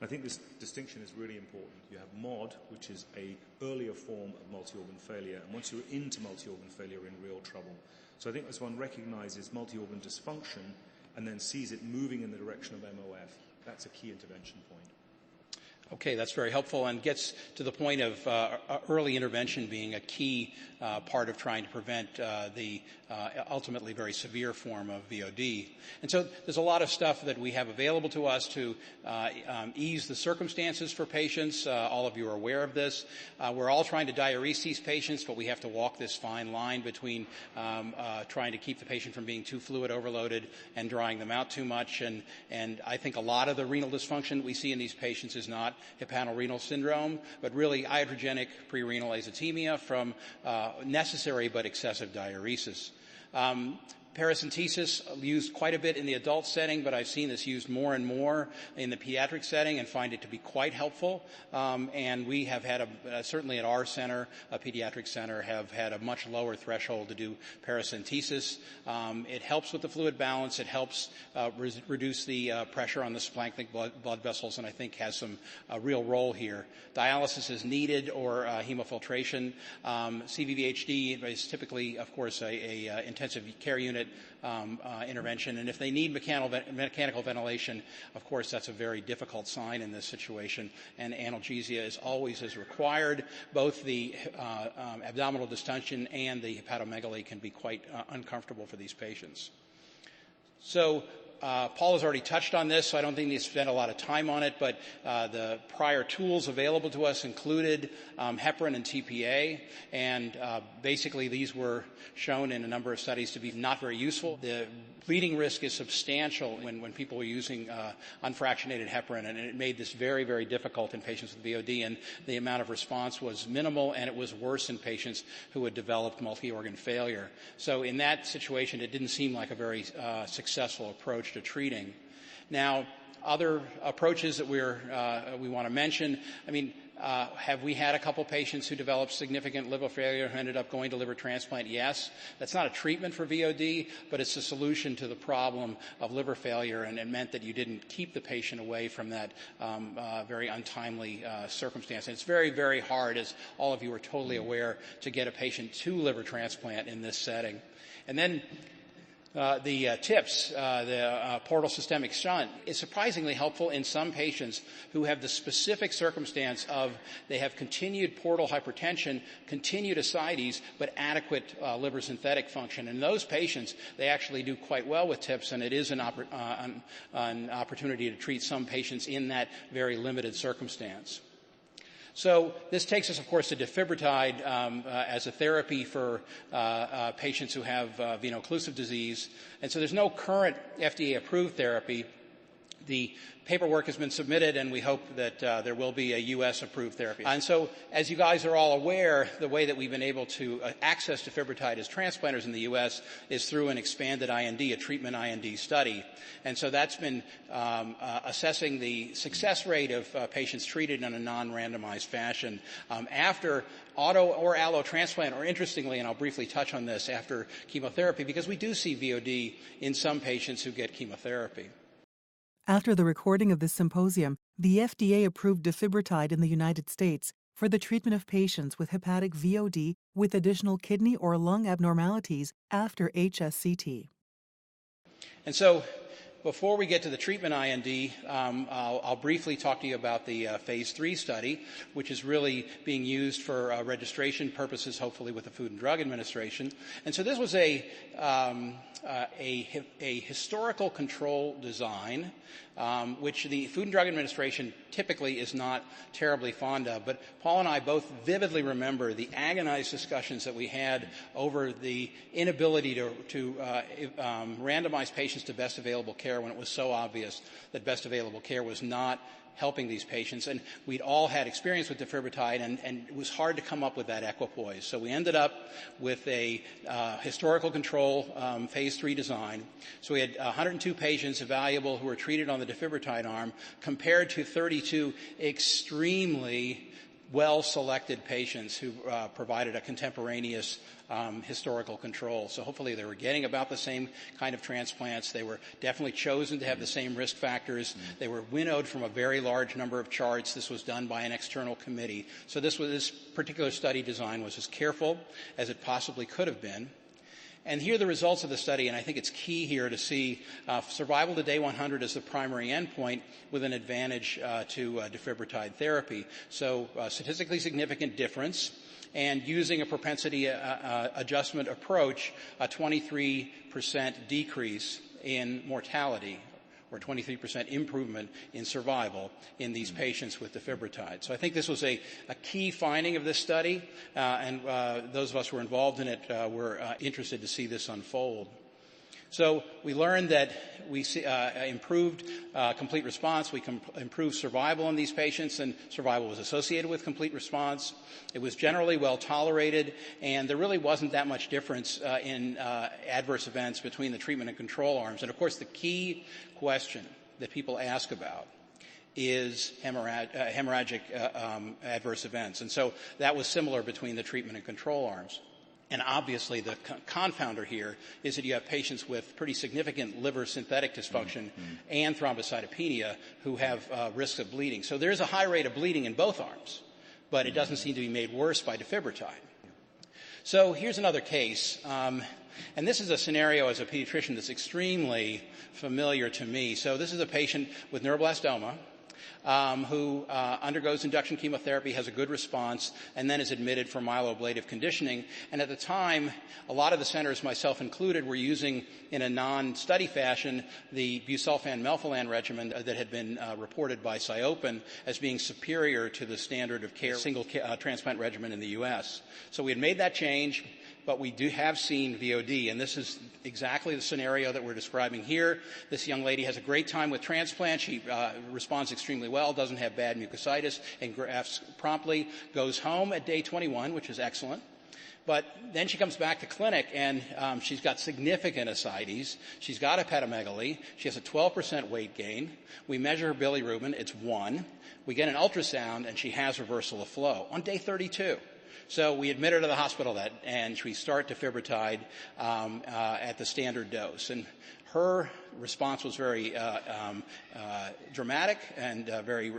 I think this distinction is really important. You have MOD, which is an earlier form of multi-organ failure, and once you're into multi-organ failure, you're in real trouble. So I think as one recognizes multi-organ dysfunction, and then sees it moving in the direction of MOF, that's a key intervention point. Okay, that's very helpful and gets to the point of early intervention being a key part of trying to prevent the ultimately very severe form of VOD. And so there's a lot of stuff that we have available to us to ease the circumstances for patients. All of you are aware of this. We're all trying to diurese these patients, but we have to walk this fine line between trying to keep the patient from being too fluid overloaded and drying them out too much. And I think a lot of the renal dysfunction we see in these patients is not hepatorenal syndrome, but really iatrogenic prerenal azotemia from necessary but excessive diuresis. Paracentesis used quite a bit in the adult setting, but I've seen this used more and more in the pediatric setting and find it to be quite helpful. And we have had, certainly at our center, a pediatric center, have had a much lower threshold to do paracentesis. It helps with the fluid balance. It helps reduce the pressure on the splanchnic blood vessels, and I think has some real role here. Dialysis is needed or hemofiltration. CVVHD is typically, of course, a intensive care unit intervention, and if they need mechanical ventilation, of course, that's a very difficult sign in this situation, and analgesia is required. Both the abdominal distension and the hepatomegaly can be quite uncomfortable for these patients. So Paul has already touched on this, so I don't think he spent a lot of time on it, but the prior tools available to us included heparin and TPA, and basically these were shown in a number of studies to be not very useful. The bleeding risk is substantial when people were using unfractionated heparin, and it made this very, very difficult in patients with VOD, and the amount of response was minimal, and it was worse in patients who had developed multi-organ failure. So in that situation, it didn't seem like a very successful approach to treating. Now, other approaches that we want to mention, have we had a couple patients who developed significant liver failure who ended up going to liver transplant? Yes. That's not a treatment for VOD, but it's a solution to the problem of liver failure, and it meant that you didn't keep the patient away from that very untimely circumstance. And it's very, very hard, as all of you are totally aware, to get a patient to liver transplant in this setting. And then the TIPS, the portal systemic shunt, is surprisingly helpful in some patients who have the specific circumstance of they have continued portal hypertension, continued ascites, but adequate liver synthetic function. In those patients, they actually do quite well with TIPS, and it is an opportunity to treat some patients in that very limited circumstance. So this takes us, of course, to Defib Retired as a therapy for patients who have veno-occlusive disease. And so there's no current FDA-approved therapy. The paperwork has been submitted, and we hope that there will be a U.S.-approved therapy. And so, as you guys are all aware, the way that we've been able to access Defib Retired as transplanters in the U.S. is through an expanded IND, a treatment IND study. And so that's been assessing the success rate of patients treated in a non-randomized fashion after auto or allo transplant, or interestingly, and I'll briefly touch on this, after chemotherapy, because we do see VOD in some patients who get chemotherapy. After the recording of this symposium, the FDA approved Defib Retired in the United States for the treatment of patients with hepatic VOD with additional kidney or lung abnormalities after HSCT. And so, before we get to the treatment IND, I'll briefly talk to you about the phase 3 study, which is really being used for registration purposes, hopefully with the Food and Drug Administration. And so this was a historical control design, which the Food and Drug Administration typically is not terribly fond of. But Paul and I both vividly remember the agonized discussions that we had over the inability to randomize patients to best available care when it was so obvious that best available care was not helping these patients. And we'd all had experience with Defib Retired, and it was hard to come up with that equipoise. So we ended up with a historical control phase 3 design. So we had 102 patients evaluable who were treated on the Defib Retired arm compared to 32 extremely well-selected patients who provided a contemporaneous historical control. So hopefully they were getting about the same kind of transplants. They were definitely chosen to have the same risk factors. They were winnowed from a very large number of charts. This was done by an external committee. So this particular study design was as careful as it possibly could have been. And here are the results of the study, and I think it's key here to see survival to day 100 as the primary endpoint with an advantage to Defib Retired therapy. So statistically significant difference, and using a propensity adjustment approach, a 23% decrease in mortality, or 23% improvement in survival in these patients with Defib Retired. So I think this was a key finding of this study, and those of us who were involved in it were interested to see this unfold. So we learned that we improved complete response. We improved survival in these patients, and survival was associated with complete response. It was generally well tolerated, and there really wasn't that much difference in adverse events between the treatment and control arms. And of course, the key question that people ask about is hemorrhagic adverse events. And so that was similar between the treatment and control arms. And obviously the confounder here is that you have patients with pretty significant liver synthetic dysfunction and thrombocytopenia who have risks of bleeding. So there's a high rate of bleeding in both arms, but it doesn't seem to be made worse by Defib Retired. So here's another case. And this is a scenario as a pediatrician that's extremely familiar to me. So this is a patient with neuroblastoma who undergoes induction chemotherapy, has a good response, and then is admitted for myeloablative conditioning. And at the time, a lot of the centers, myself included, were using in a non-study fashion the busulfan-melphalan regimen that had been reported by Cyopen as being superior to the standard of care single transplant regimen in the U.S. So we had made that change, but we have seen VOD, and this is exactly the scenario that we're describing here. This young lady has a great time with transplant. She responds extremely well, doesn't have bad mucositis, and grafts promptly, goes home at day 21, which is excellent. But then she comes back to clinic, and she's got significant ascites. She's got hepatomegaly. She has a 12% weight gain. We measure her bilirubin. It's 1. We get an ultrasound, and she has reversal of flow on day 32. So we admit her to the hospital and we start Defib Retired at the standard dose. And her response was very dramatic and very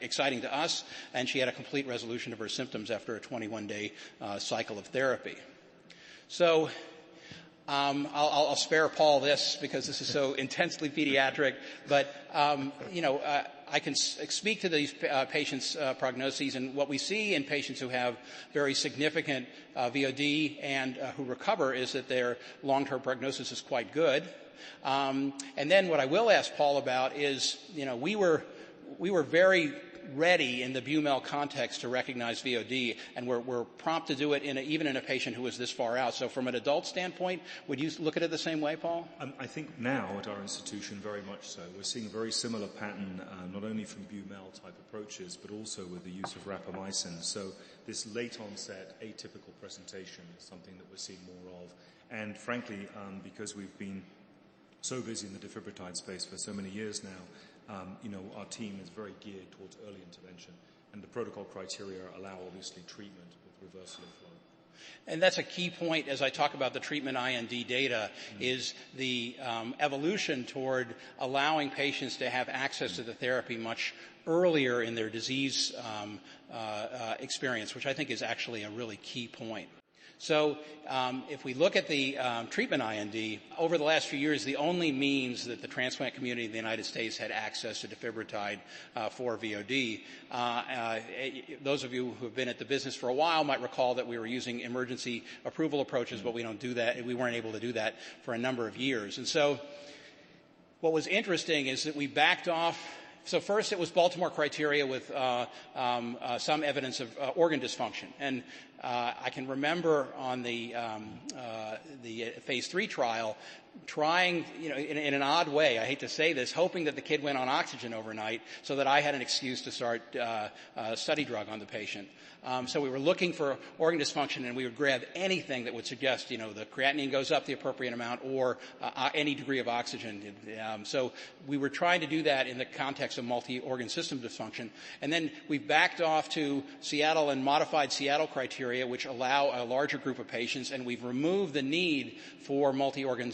exciting to us, and she had a complete resolution of her symptoms after a 21-day cycle of therapy. So I'll spare Paul this because this is so intensely pediatric, but I can speak to these patients' prognoses, and what we see in patients who have very significant VOD and who recover is that their long-term prognosis is quite good. And then what I will ask Paul about is, we were very ready in the BUMEL context to recognize VOD, and we're prompt to do it even in a patient who is this far out. So from an adult standpoint, would you look at it the same way, Paul? I think now at our institution very much so. We're seeing a very similar pattern, not only from BUMEL type approaches, but also with the use of rapamycin. So this late onset atypical presentation is something that we're seeing more of. And frankly, because we've been so busy in the Defib Retired space for so many years now, our team is very geared towards early intervention, and the protocol criteria allow, obviously, treatment with reversal of flow. And that's a key point as I talk about the treatment IND data, is the evolution toward allowing patients to have access to the therapy much earlier in their disease experience, which I think is actually a really key point. So if we look at the treatment IND, over the last few years, the only means that the transplant community in the United States had access to Defib Retired for VOD, those of you who have been at the business for a while might recall that we were using emergency approval approaches, but we don't do that. We weren't able to do that for a number of years. And so what was interesting is that we backed off. So first it was Baltimore criteria with some evidence of organ dysfunction. And I can remember on the phase 3 trial trying, in an odd way, I hate to say this, hoping that the kid went on oxygen overnight so that I had an excuse to start a study drug on the patient. So we were looking for organ dysfunction, and we would grab anything that would suggest, the creatinine goes up the appropriate amount or any degree of oxygen. So we were trying to do that in the context of multi-organ system dysfunction. And then we backed off to Seattle and modified Seattle criteria, which allow a larger group of patients, and we've removed the need for multi-organ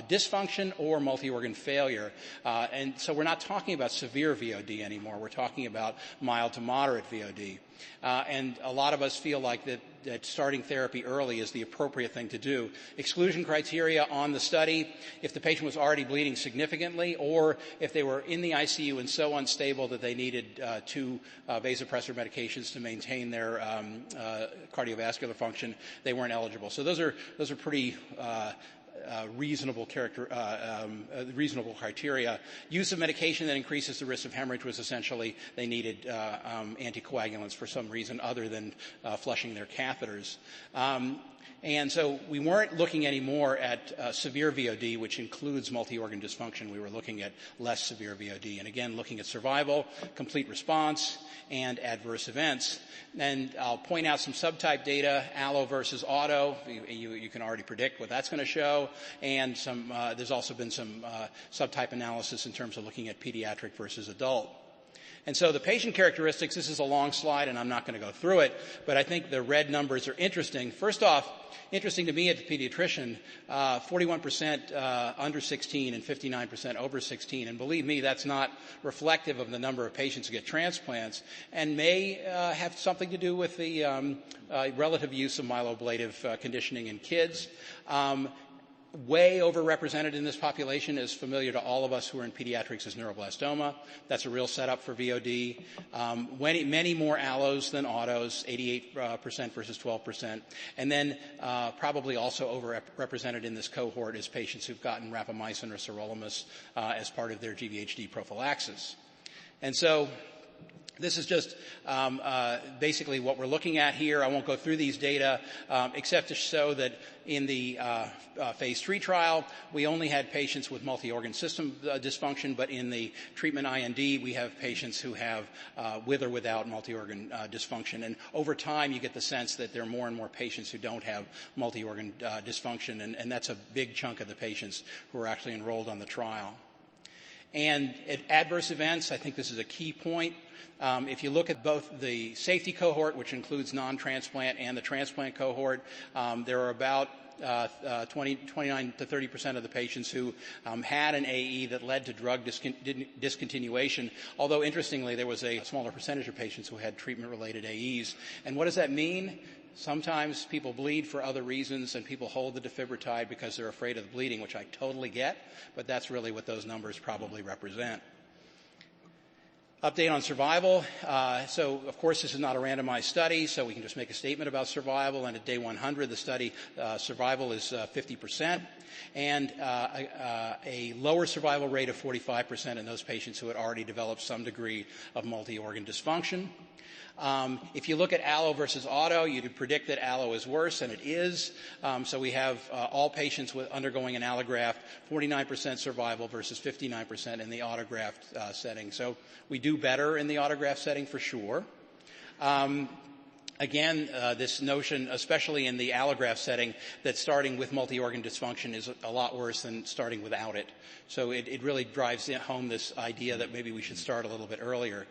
dysfunction or multi-organ failure. And so we're not talking about severe VOD anymore. We're talking about mild to moderate VOD. And a lot of us feel like that starting therapy early is the appropriate thing to do. Exclusion criteria on the study: if the patient was already bleeding significantly, or if they were in the ICU and so unstable that they needed 2 vasopressor medications to maintain their cardiovascular function, they weren't eligible. So those are pretty reasonable criteria. Use of medication that increases the risk of hemorrhage was essentially they needed anticoagulants for some reason other than flushing their catheters. And so we weren't looking anymore at severe VOD, which includes multi-organ dysfunction. We were looking at less severe VOD. And again, looking at survival, complete response, and adverse events. And I'll point out some subtype data, allo versus auto. You can already predict what that's going to show. And there's also been some subtype analysis in terms of looking at pediatric versus adult. And so the patient characteristics, this is a long slide and I'm not going to go through it, but I think the red numbers are interesting. First off, interesting to me as a pediatrician, 41% under 16 and 59% over 16. And believe me, that's not reflective of the number of patients who get transplants and may have something to do with the relative use of myeloablative conditioning in kids. Way overrepresented in this population is familiar to all of us who are in pediatrics is neuroblastoma. That's a real setup for VOD. Many more allos than autos, 88% versus 12%. And then probably also overrepresented in this cohort is patients who've gotten rapamycin or sirolimus as part of their GVHD prophylaxis. And so this is just basically what we're looking at here. I won't go through these data except to show that in the phase 3 trial, we only had patients with multi-organ system dysfunction, but in the treatment IND, we have patients who have with or without multi-organ dysfunction. And over time, you get the sense that there are more and more patients who don't have multi-organ dysfunction, and that's a big chunk of the patients who are actually enrolled on the trial. And at adverse events, I think this is a key point. If you look at both the safety cohort, which includes non-transplant, and the transplant cohort, there are about 29 to 30% of the patients who had an AE that led to drug discontinuation, although interestingly there was a smaller percentage of patients who had treatment-related AEs. And what does that mean? Sometimes people bleed for other reasons and people hold the Defib Retired because they're afraid of the bleeding, which I totally get, but that's really what those numbers probably represent. Update on survival. So, of course, this is not a randomized study, so we can just make a statement about survival. And at day 100, the study survival is 50%, and a lower survival rate of 45% in those patients who had already developed some degree of multi-organ dysfunction. If you look at allo versus auto, you could predict that allo is worse, and it is. So we have all patients with undergoing an allograft, 49% survival versus 59% in the autograft setting. So we do better in the autograft setting for sure. Again, this notion, especially in the allograft setting, that starting with multi-organ dysfunction is a lot worse than starting without it. So it really drives home this idea that maybe we should start a little bit earlier.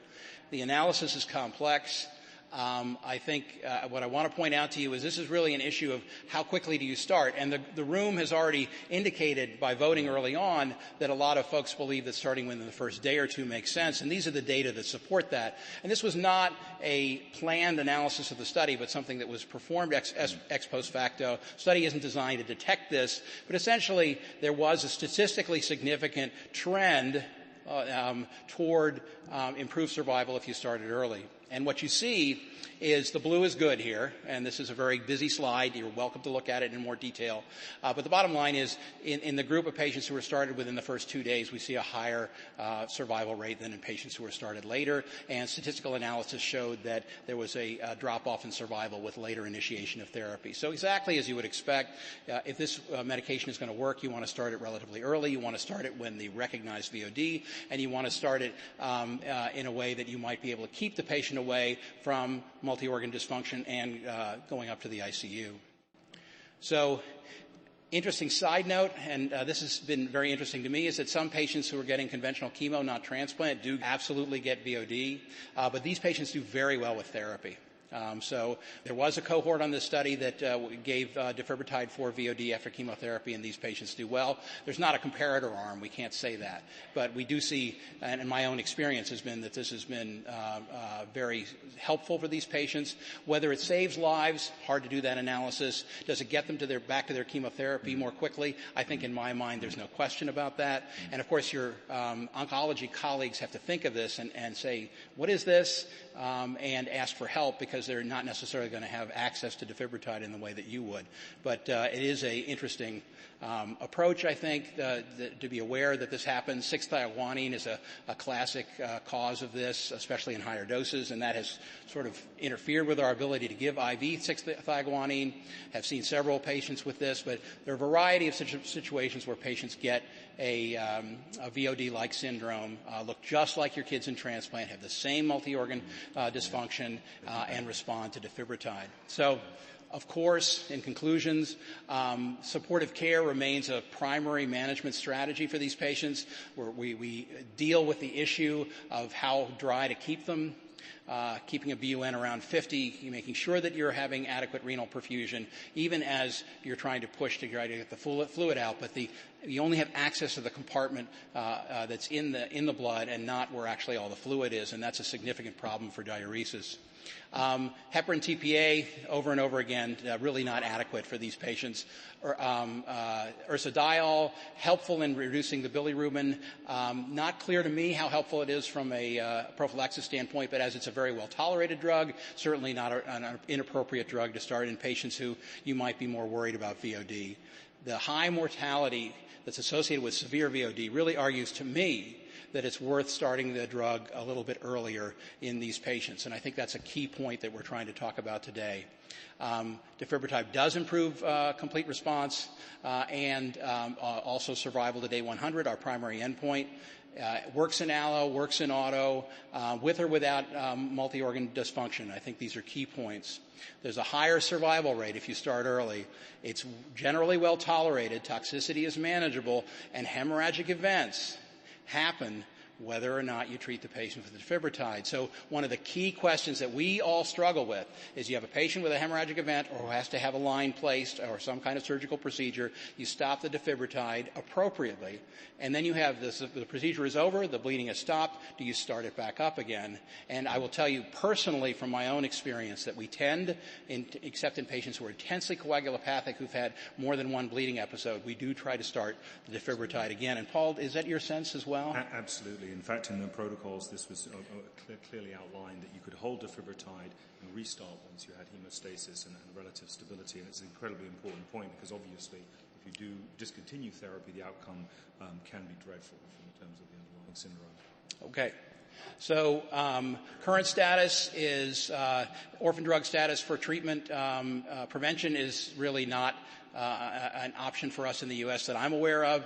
The analysis is complex. I think what I want to point out to you is this is really an issue of how quickly do you start. And the room has already indicated by voting early on that a lot of folks believe that starting within the first day or two makes sense. And these are the data that support that. And this was not a planned analysis of the study, but something that was performed ex post facto. Study isn't designed to detect this, but essentially there was a statistically significant trend toward improved survival if you started early. And what you see is the blue is good here, and this is a very busy slide. You're welcome to look at it in more detail. But the bottom line is, in the group of patients who were started within the first 2 days, we see a higher survival rate than in patients who were started later. And statistical analysis showed that there was a drop-off in survival with later initiation of therapy. So exactly as you would expect, if this medication is going to work, you want to start it relatively early. You want to start it when the recognized VOD, and you want to start it in a way that you might be able to keep the patient away from multi-organ dysfunction and going up to the ICU. So, interesting side note, and this has been very interesting to me, is that some patients who are getting conventional chemo, not transplant, do absolutely get VOD, but these patients do very well with therapy. So there was a cohort on this study that gave Defib Retired for VOD after chemotherapy, and these patients do well. There's not a comparator arm. We can't say that. But we do see, and my own experience has been that this has been very helpful for these patients. Whether it saves lives, hard to do that analysis. Does it get them to back to their chemotherapy more quickly? I think in my mind there's no question about that. And of course your oncology colleagues have to think of this and say, what is this? and ask for help because they're not necessarily going to have access to Defib in the way that you would. But it is an interesting approach, I think, to be aware that this happens. 6-thioguanine is a classic cause of this, especially in higher doses, and that has sort of interfered with our ability to give IV 6-thioguanine. Have seen several patients with this, but there are a variety of situations where patients get a VOD-like syndrome, look just like your kids in transplant, have the same multi-organ dysfunction, and respond to Defib. So, of course, in conclusions, supportive care remains a primary management strategy for these patients, where we deal with the issue of how dry to keep them, keeping a BUN around 50, making sure that you're having adequate renal perfusion, even as you're trying to push to try to get the fluid out, but you only have access to the compartment that's in the blood and not where actually all the fluid is, and that's a significant problem for diuresis. Heparin TPA, over and over again, really not adequate for these patients. Ursodiol, helpful in reducing the bilirubin. Not clear to me how helpful it is from a prophylaxis standpoint, but as it's a very well-tolerated drug, certainly not an inappropriate drug to start in patients who you might be more worried about VOD. The high mortality that's associated with severe VOD really argues to me that it's worth starting the drug a little bit earlier in these patients. And I think that's a key point that we're trying to talk about today. Defib does improve complete response and also survival to day 100, our primary endpoint. Works in allo, works in auto, with or without multi-organ dysfunction. I think these are key points. There's a higher survival rate if you start early. It's generally well tolerated, toxicity is manageable, and hemorrhagic events happen whether or not you treat the patient with Defib. So one of the key questions that we all struggle with is you have a patient with a hemorrhagic event or who has to have a line placed or some kind of surgical procedure. You stop the Defib appropriately, and then you have the procedure is over, the bleeding has stopped. Do you start it back up again? And I will tell you personally from my own experience that we tend, except in patients who are intensely coagulopathic who've had more than one bleeding episode, we do try to start the Defib again. And Paul, is that your sense as well? Absolutely. In fact, in the protocols, this was clearly outlined that you could hold Defib and restart once you had hemostasis and relative stability. And it's an incredibly important point because obviously if you do discontinue therapy, the outcome can be dreadful in terms of the underlying syndrome. Okay. So current status is orphan drug status for treatment. Prevention is really not an option for us in the U.S. that I'm aware of.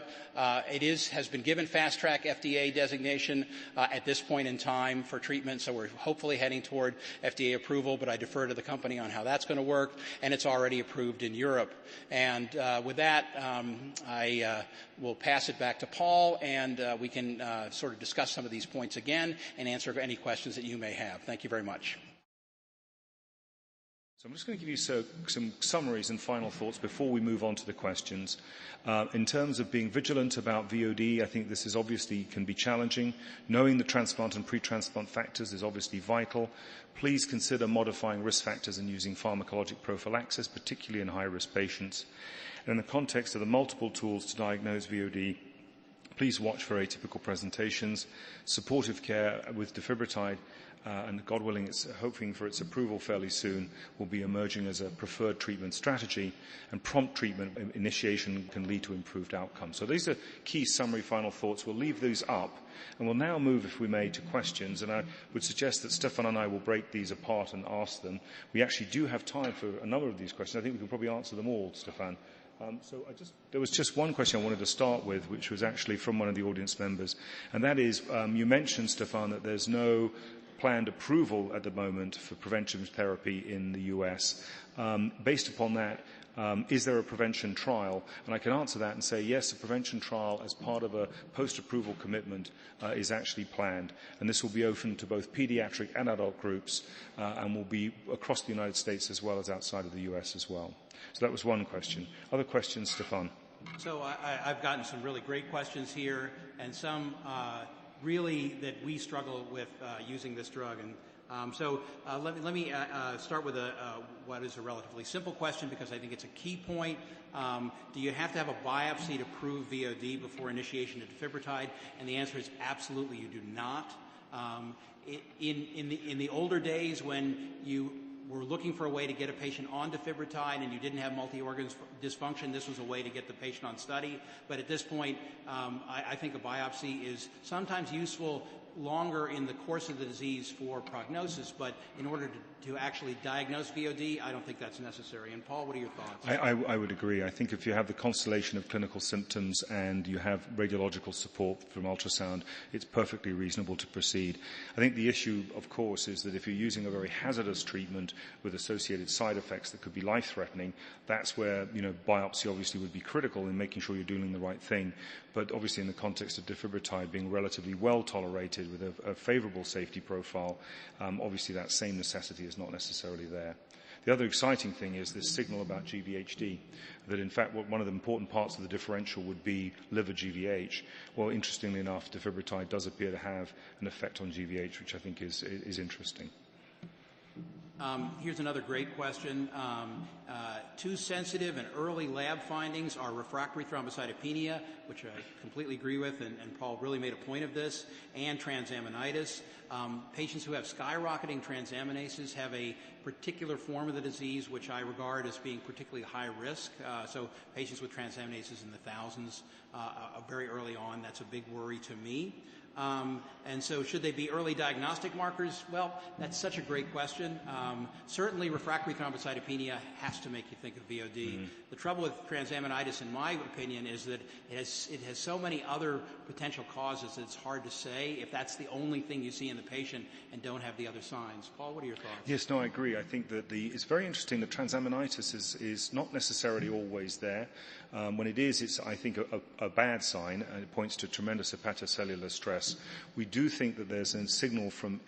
It has been given fast track FDA designation at this point in time for treatment, so we're hopefully heading toward FDA approval, but I defer to the company on how that's going to work, and it's already approved in Europe. And with that, I will pass it back to Paul, and we can sort of discuss some of these points again and answer any questions that you may have. Thank you very much. So I'm just going to give you some summaries and final thoughts before we move on to the questions. In terms of being vigilant about VOD, I think this is obviously can be challenging. Knowing the transplant and pre-transplant factors is obviously vital. Please consider modifying risk factors and using pharmacologic prophylaxis, particularly in high-risk patients. And in the context of the multiple tools to diagnose VOD, please watch for atypical presentations. Supportive care with Defib, and God willing, it's hoping for its approval fairly soon, will be emerging as a preferred treatment strategy, and prompt treatment initiation can lead to improved outcomes. So these are key summary final thoughts. We'll leave these up, and we'll now move, if we may, to questions. And I would suggest that Stefan and I will break these apart and ask them. We actually do have time for a number of these questions. I think we can probably answer them all, Stefan. There was just one question I wanted to start with, which was actually from one of the audience members, and that is, you mentioned, Stefan, that there's no planned approval at the moment for prevention therapy in the US. Based upon that, is there a prevention trial? And I can answer that and say, yes, a prevention trial as part of a post-approval commitment is actually planned. And this will be open to both pediatric and adult groups and will be across the United States as well as outside of the US as well. So that was one question. Other questions, Stefan? So I've gotten some really great questions here, and some really that we struggle with using this drug. And let me start with what is a relatively simple question, because I think it's a key point. Do you have to have a biopsy to prove VOD before initiation of Defib? And the answer is absolutely you do not. In the older days when you were looking for a way to get a patient on Defib Retired and you didn't have multi-organ dysfunction, this was a way to get the patient on study. But at this point, I think a biopsy is sometimes useful longer in the course of the disease for prognosis, but in order to actually diagnose VOD, I don't think that's necessary. And Paul, what are your thoughts? I would agree. I think if you have the constellation of clinical symptoms and you have radiological support from ultrasound, it's perfectly reasonable to proceed. I think the issue, of course, is that if you're using a very hazardous treatment with associated side effects that could be life-threatening, that's where, biopsy obviously would be critical in making sure you're doing the right thing. But obviously in the context of Defib Retired being relatively well tolerated with a favorable safety profile, obviously that same necessity is not necessarily there. The other exciting thing is this signal about GVHD, that in fact one of the important parts of the differential would be liver GVH. Well, interestingly enough, Defib Retired does appear to have an effect on GVH, which I think is interesting. Here's another great question. Too sensitive and early lab findings are refractory thrombocytopenia, which I completely agree with, and Paul really made a point of this, and transaminitis. Patients who have skyrocketing transaminases have a particular form of the disease, which I regard as being particularly high risk. So patients with transaminases in the thousands very early on, that's a big worry to me. And so should they be early diagnostic markers? Well, that's such a great question. Certainly refractory thrombocytopenia has to make you think of VOD. Mm-hmm. The trouble with transaminitis, in my opinion, is that it has so many other potential causes that it's hard to say if that's the only thing you see in the patient and don't have the other signs. Paul, what are your thoughts? Yes, no, I agree. I think that it's very interesting that transaminitis is not necessarily always there. When it is, it's, I think, a bad sign, and it points to tremendous hepatocellular stress. We do think that there's a signal from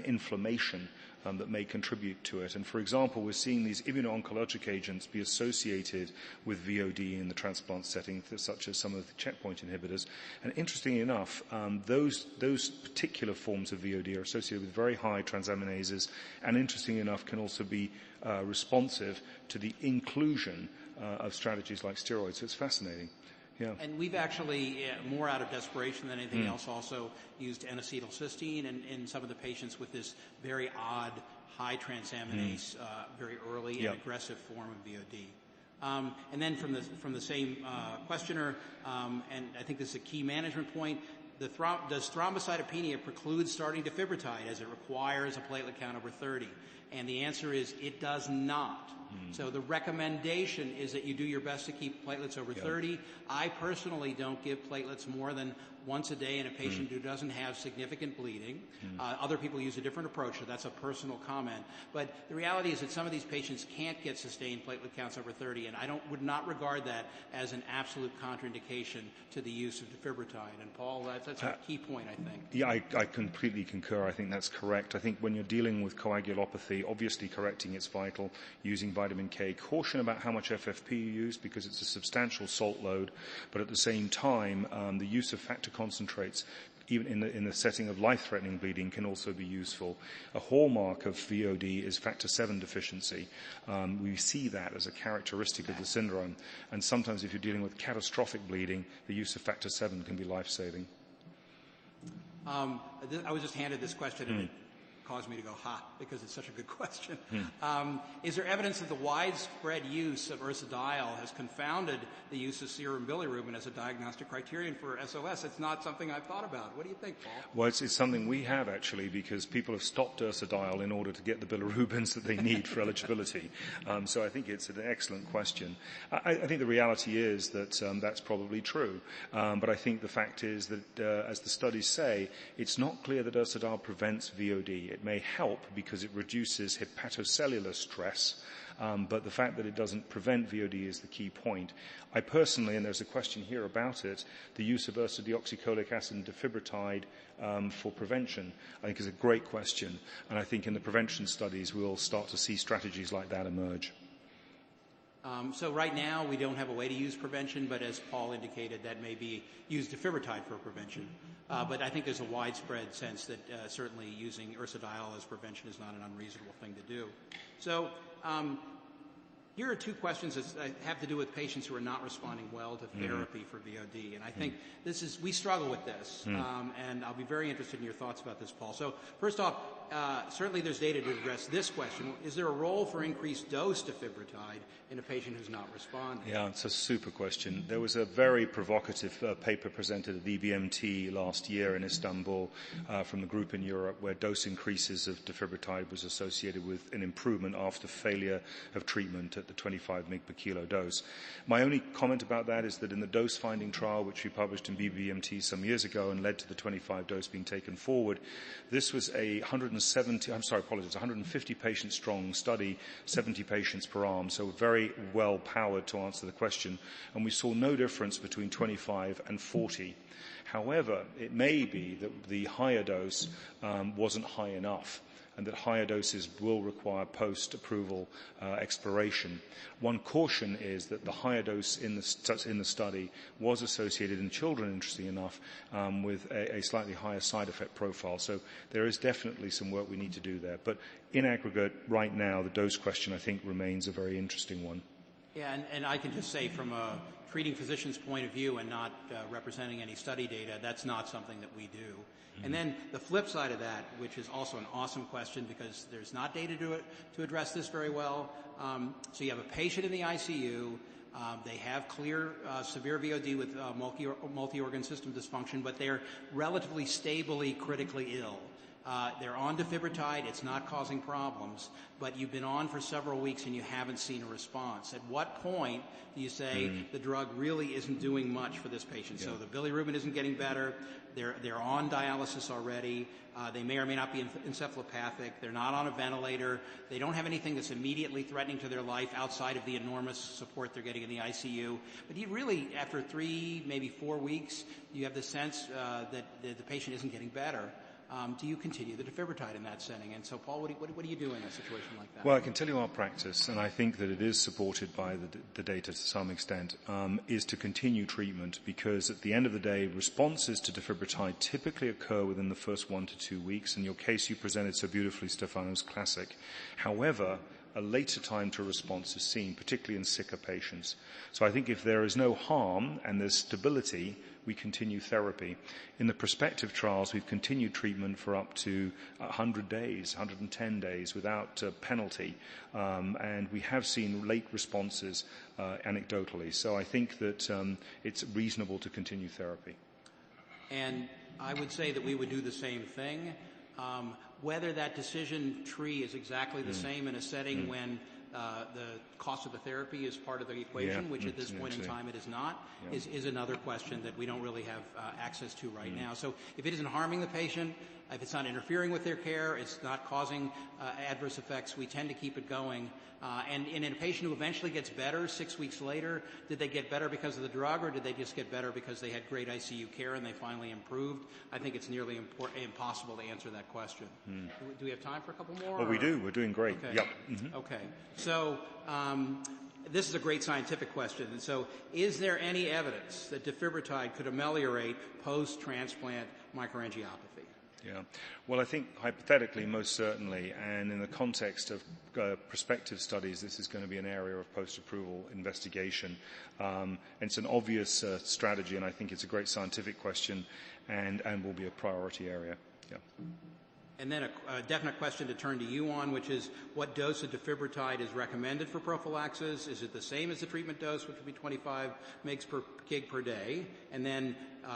inflammation that may contribute to it. And for example, we're seeing these immuno-oncologic agents be associated with VOD in the transplant setting, such as some of the checkpoint inhibitors. And interestingly enough, those particular forms of VOD are associated with very high transaminases, and interestingly enough can also be responsive to the inclusion of strategies like steroids. So it's fascinating. Yeah. And we've actually, more out of desperation than anything else, also used N-acetylcysteine in some of the patients with this very odd high transaminase, very early and aggressive form of VOD. And then from the same questioner, and I think this is a key management point, does thrombocytopenia preclude starting Defib Retired as it requires a platelet count over 30? And the answer is it does not. So the recommendation is that you do your best to keep platelets over 30. I personally don't give platelets more than once a day in a patient who doesn't have significant bleeding. Other people use a different approach, so that's a personal comment. But the reality is that some of these patients can't get sustained platelet counts over 30, and I would not regard that as an absolute contraindication to the use of Defib Retired. And Paul, that's a key point, I think. Yeah, I completely concur. I think that's correct. I think when you're dealing with coagulopathy, obviously correcting it's vital, using vitamin K. Caution about how much FFP you use because it's a substantial salt load, but at the same time, the use of factor concentrates, even in the setting of life-threatening bleeding, can also be useful. A hallmark of VOD is factor VII deficiency. We see that as a characteristic of the syndrome, and sometimes if you're dealing with catastrophic bleeding, the use of factor VII can be life-saving. I was just handed this question, and it caused me to go, because it's such a good question. Is there evidence that the widespread use of ursodiol has confounded the use of serum bilirubin as a diagnostic criterion for SOS? It's not something I've thought about. What do you think, Paul? Well, it's something we have, actually, because people have stopped ursodiol in order to get the bilirubins that they need for eligibility. So I think it's an excellent question. I think the reality is that that's probably true. But I think the fact is that, as the studies say, it's not clear that ursodiol prevents VOD. It may help because it reduces hepatocellular stress, but the fact that it doesn't prevent VOD is the key point. I personally, and there's a question here about it, the use of ursodeoxycholic acid and Defib Retired for prevention, I think is a great question. And I think in the prevention studies, we'll start to see strategies like that emerge. So right now, we don't have a way to use prevention, but as Paul indicated, that may be used Defib Retired for prevention. But I think there's a widespread sense that certainly using ursodiol as prevention is not an unreasonable thing to do. So Here are two questions that have to do with patients who are not responding well to therapy for VOD. And I think we struggle with this. And I'll be very interested in your thoughts about this, Paul. So first off, certainly there's data to address this question. Is there a role for increased dose defibrotide in a patient who's not responding? Yeah, it's a super question. There was a very provocative paper presented at the EBMT last year in Istanbul from the group in Europe where dose increases of defibrotide was associated with an improvement after failure of treatment at the 25 mg per kilo dose. My only comment about that is that in the dose-finding trial, which we published in BBMT some years ago and led to the 25 dose being taken forward, this was a 150 patient strong study, 70 patients per arm, so very well powered to answer the question, and we saw no difference between 25 and 40. However, it may be that the higher dose wasn't high enough, and that higher doses will require post-approval exploration. One caution is that the higher dose in the study was associated in children, interestingly enough, with a slightly higher side effect profile. So there is definitely some work we need to do there. But in aggregate, right now, the dose question, I think, remains a very interesting one. Yeah, and I can just say from a treating physician's point of view and not representing any study data, that's not something that we do. And then the flip side of that, which is also an awesome question because there's not data to address this very well. So you have a patient in the ICU. They have clear severe VOD with multi-organ system dysfunction, but they're relatively stably critically ill. They're on defibrotide. It's not causing problems, but you've been on for several weeks and you haven't seen a response. At what point do you say the drug really isn't doing much for this patient? So the bilirubin isn't getting better. They're on dialysis already. They may or may not be encephalopathic. They're not on a ventilator. They don't have anything that's immediately threatening to their life outside of the enormous support they're getting in the ICU. But you really, after 3, maybe 4 weeks, you have the sense that the patient isn't getting better. Do you continue the defibrotide in that setting? And so, Paul, what do you do in a situation like that? Well, I can tell you our practice, and I think that it is supported by the data to some extent, is to continue treatment because at the end of the day, responses to defibrotide typically occur within the first 1 to 2 weeks. In your case you presented so beautifully, Stefano, is classic. However, a later time to response is seen, particularly in sicker patients. So I think if there is no harm and there's stability, we continue therapy. In the prospective trials, we've continued treatment for up to 100 days, 110 days without penalty, and we have seen late responses anecdotally. So I think that it's reasonable to continue therapy. And I would say that we would do the same thing. Whether that decision tree is exactly the same in a setting when the cost of the therapy is part of the equation, which at this point in time it is not, is another question that we don't really have access to right now. So if it isn't harming the patient, if it's not interfering with their care, it's not causing adverse effects, we tend to keep it going. And in a patient who eventually gets better 6 weeks later, did they get better because of the drug or did they just get better because they had great ICU care and they finally improved? I think it's nearly impossible to answer that question. Do we have time for a couple more? Well, we do. We're doing great. Okay. Yep. Okay. So this is a great scientific question. And so is there any evidence that defibrotide could ameliorate post-transplant microangiopathy? Yeah. Well, I think hypothetically, most certainly, and in the context of prospective studies, this is going to be an area of post-approval investigation. And it's an obvious strategy, and I think it's a great scientific question and will be a priority area. Yeah. And then a definite question to turn to you on, which is what dose of defibrotide is recommended for prophylaxis? Is it the same as the treatment dose, which would be 25 mg per kg per day? And then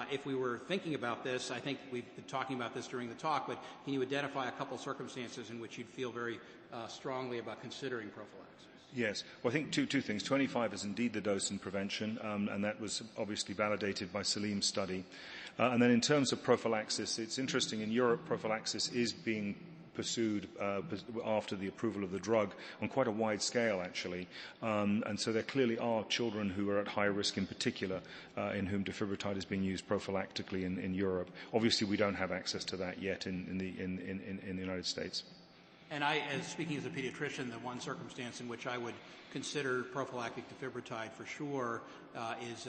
if we were thinking about this, I think we've been talking about this during the talk, but can you identify a couple circumstances in which you'd feel very strongly about considering prophylaxis? Yes. Well, I think two things. 25 is indeed the dose in prevention, and that was obviously validated by Salim's study. And then in terms of prophylaxis, it's interesting. In Europe, prophylaxis is being pursued after the approval of the drug on quite a wide scale, actually. And so there clearly are children who are at high risk in particular in whom defibrotide is being used prophylactically in Europe. Obviously, we don't have access to that yet in the United States. And speaking as a pediatrician, the one circumstance in which I would consider prophylactic defibrotide for sure is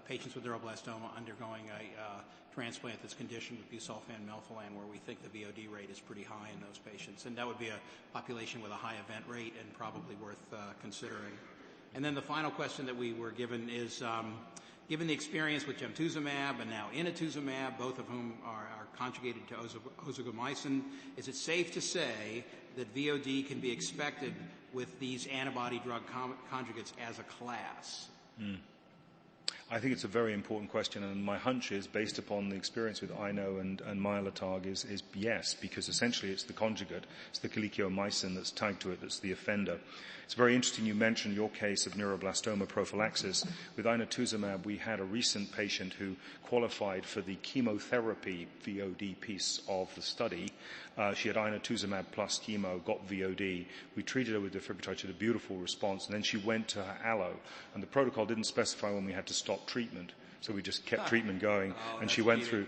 patients with neuroblastoma undergoing a transplant that's conditioned with busulfan melphalan, where we think the VOD rate is pretty high in those patients. And that would be a population with a high event rate and probably worth considering. And then the final question that we were given is, given the experience with gemtuzumab and now inotuzumab, both of whom are conjugated to ozogomycin, is it safe to say that VOD can be expected with these antibody drug conjugates as a class? I think it's a very important question, and my hunch is, based upon the experience with INO and Mylotarg, is yes, because essentially it's the conjugate, it's the cholikiomycin that's tagged to it that's the offender. It's very interesting you mentioned your case of neuroblastoma prophylaxis. With inotuzumab, we had a recent patient who qualified for the chemotherapy VOD piece of the study. She had inotuzumab plus chemo, got VOD. We treated her with Defib Retired, she had a beautiful response, and then she went to her allo. And the protocol didn't specify when we had to stop treatment. So we just kept treatment going, and she went through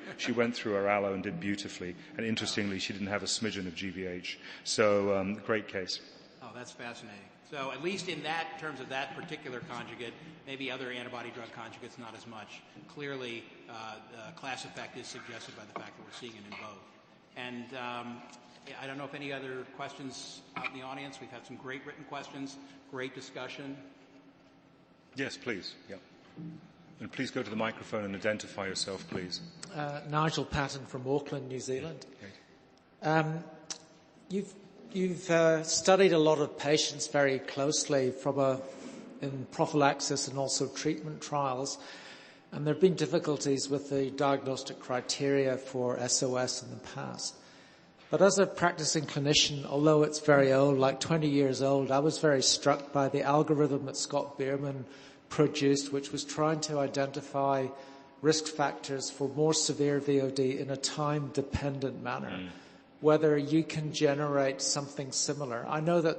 her allo and did beautifully. And interestingly, she didn't have a smidgen of GVH. So great case. Oh, that's fascinating. So at least in that terms of that particular conjugate, maybe other antibody drug conjugates not as much. Clearly, the class effect is suggested by the fact that we're seeing it in both. And I don't know if any other questions out in the audience. We've had some great written questions, great discussion. Yes, please. Yeah. And please go to the microphone and identify yourself, please. Nigel Patton from Auckland, New Zealand. You've studied a lot of patients very closely in prophylaxis and also treatment trials, and there have been difficulties with the diagnostic criteria for SOS in the past. But as a practicing clinician, although it's very old, like 20 years old, I was very struck by the algorithm that Scott Bierman produced, which was trying to identify risk factors for more severe VOD in a time-dependent manner. Whether you can generate something similar. I know that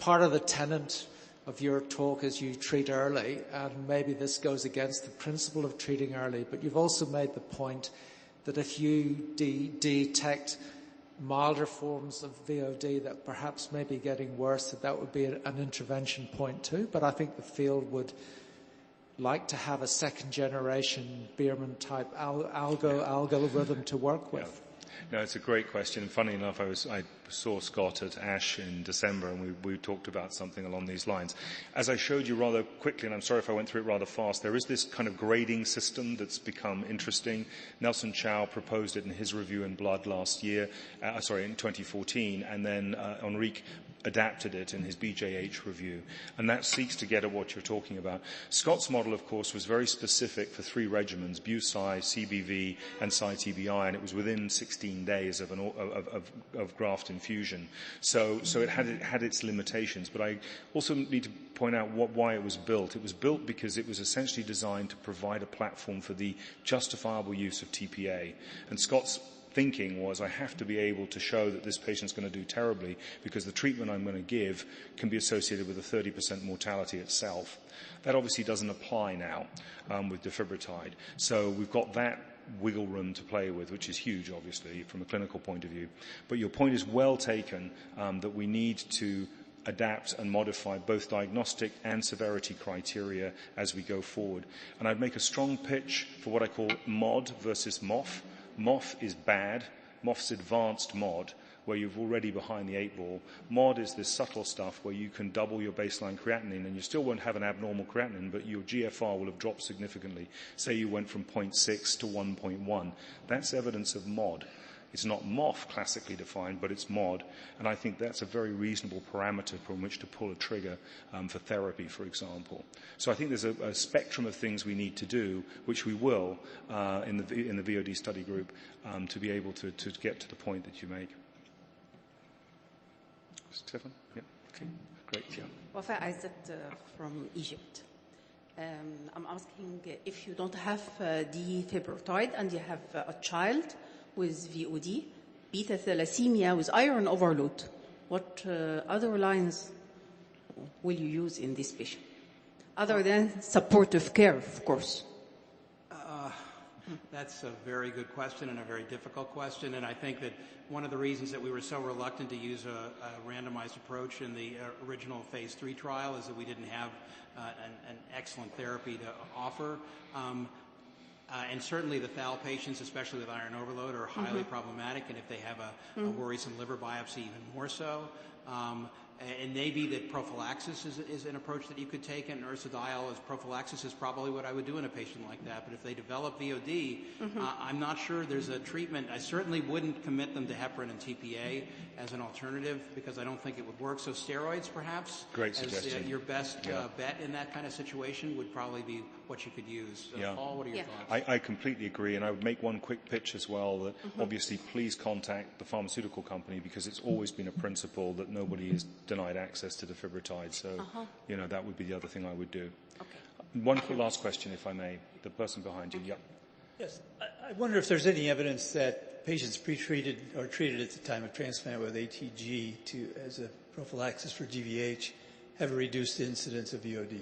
part of the tenet of your talk is you treat early, and maybe this goes against the principle of treating early, but you've also made the point that if you detect milder forms of VOD that perhaps may be getting worse, that would be an intervention point too. But I think the field would like to have a second-generation Bierman-type algorithm to work with. Yeah. No, it's a great question. Funny enough, I saw Scott at ASH in December, and we talked about something along these lines. As I showed you rather quickly, and I'm sorry if I went through it rather fast, there is this kind of grading system that's become interesting. Nelson Chow proposed it in his review in Blood last year, in 2014, and then Enrique adapted it in his BJH review, and that seeks to get at what you're talking about. Scott's model, of course, was very specific for 3 regimens, BuCy, CBV, and Cy-TBI, and it was within 16 days of graft infusion. So it had its limitations, but I also need to point out why it was built. It was built because it was essentially designed to provide a platform for the justifiable use of TPA, and Scott's thinking was, I have to be able to show that this patient's going to do terribly because the treatment I'm going to give can be associated with a 30% mortality itself. That obviously doesn't apply now with Defib Retired. So we've got that wiggle room to play with, which is huge, obviously, from a clinical point of view. But your point is well taken, that we need to adapt and modify both diagnostic and severity criteria as we go forward. And I'd make a strong pitch for what I call MOD versus MOF. MOF is bad. MOF's advanced MOD, where you're already behind the 8 ball. MOD is this subtle stuff where you can double your baseline creatinine, and you still won't have an abnormal creatinine, but your GFR will have dropped significantly. Say you went from 0.6 to 1.1. That's evidence of MOD. It's not MOF classically defined, but it's MOD, and I think that's a very reasonable parameter from which to pull a trigger for therapy, for example. So I think there's a spectrum of things we need to do, which we will in the VOD study group, to be able to get to the point that you make. Stefan? Yeah. Okay. Great. Yeah. Wafa Aizat from Egypt. I'm asking, if you don't have Defib Retired and you have a child with VOD, beta thalassemia with iron overload, what other lines will you use in this patient? Other than supportive care, of course. That's a very good question and a very difficult question, and I think that one of the reasons that we were so reluctant to use a randomized approach in the original phase 3 trial is that we didn't have an excellent therapy to offer. And certainly the thal patients, especially with iron overload, are highly problematic, and if they have a worrisome liver biopsy, even more so. And maybe that prophylaxis is an approach that you could take, and ursodiol as prophylaxis is probably what I would do in a patient like that. But if they develop VOD, I'm not sure there's a treatment. I certainly wouldn't commit them to heparin and TPA as an alternative because I don't think it would work. So steroids, perhaps, Great suggestion. as your best bet in that kind of situation would probably be what you could use. Paul, what are your thoughts? I completely agree, and I would make one quick pitch as well that obviously please contact the pharmaceutical company because it's always been a principle that nobody is denied access to Defib Retired. So, that would be the other thing I would do. Okay. One last question, if I may. The person behind you, Yes. I wonder if there's any evidence that patients pre-treated or treated at the time of transplant with ATG as a prophylaxis for GVH have a reduced incidence of VOD.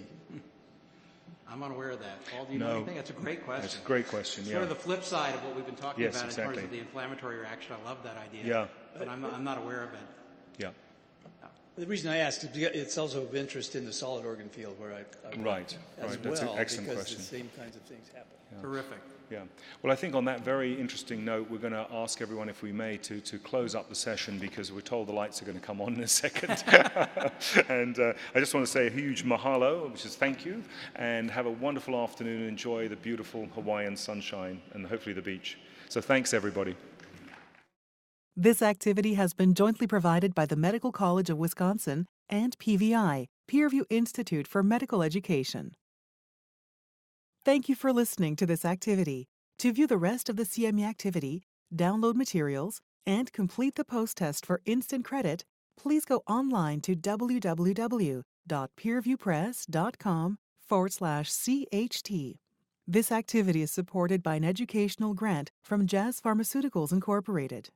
I'm unaware of that. Paul, do you know anything? That's a great question. That's a great question, Sort of the flip side of what we've been talking about in exactly. terms of the inflammatory reaction. I love that idea. Yeah. But I'm not aware of it. Yeah. The reason I ask is it's also of interest in the solid organ field where I Right. That's an excellent because question. the same kinds of things happen. Yeah. Terrific. Yeah. Well, I think on that very interesting note, we're going to ask everyone, if we may, to close up the session because we're told the lights are going to come on in a second. And I just want to say a huge mahalo, which is thank you, and have a wonderful afternoon and enjoy the beautiful Hawaiian sunshine and hopefully the beach. So thanks, everybody. This activity has been jointly provided by the Medical College of Wisconsin and PVI, Peerview Institute for Medical Education. Thank you for listening to this activity. To view the rest of the CME activity, download materials, and complete the post-test for instant credit, please go online to www.peerviewpress.com/CHT. This activity is supported by an educational grant from Jazz Pharmaceuticals Incorporated.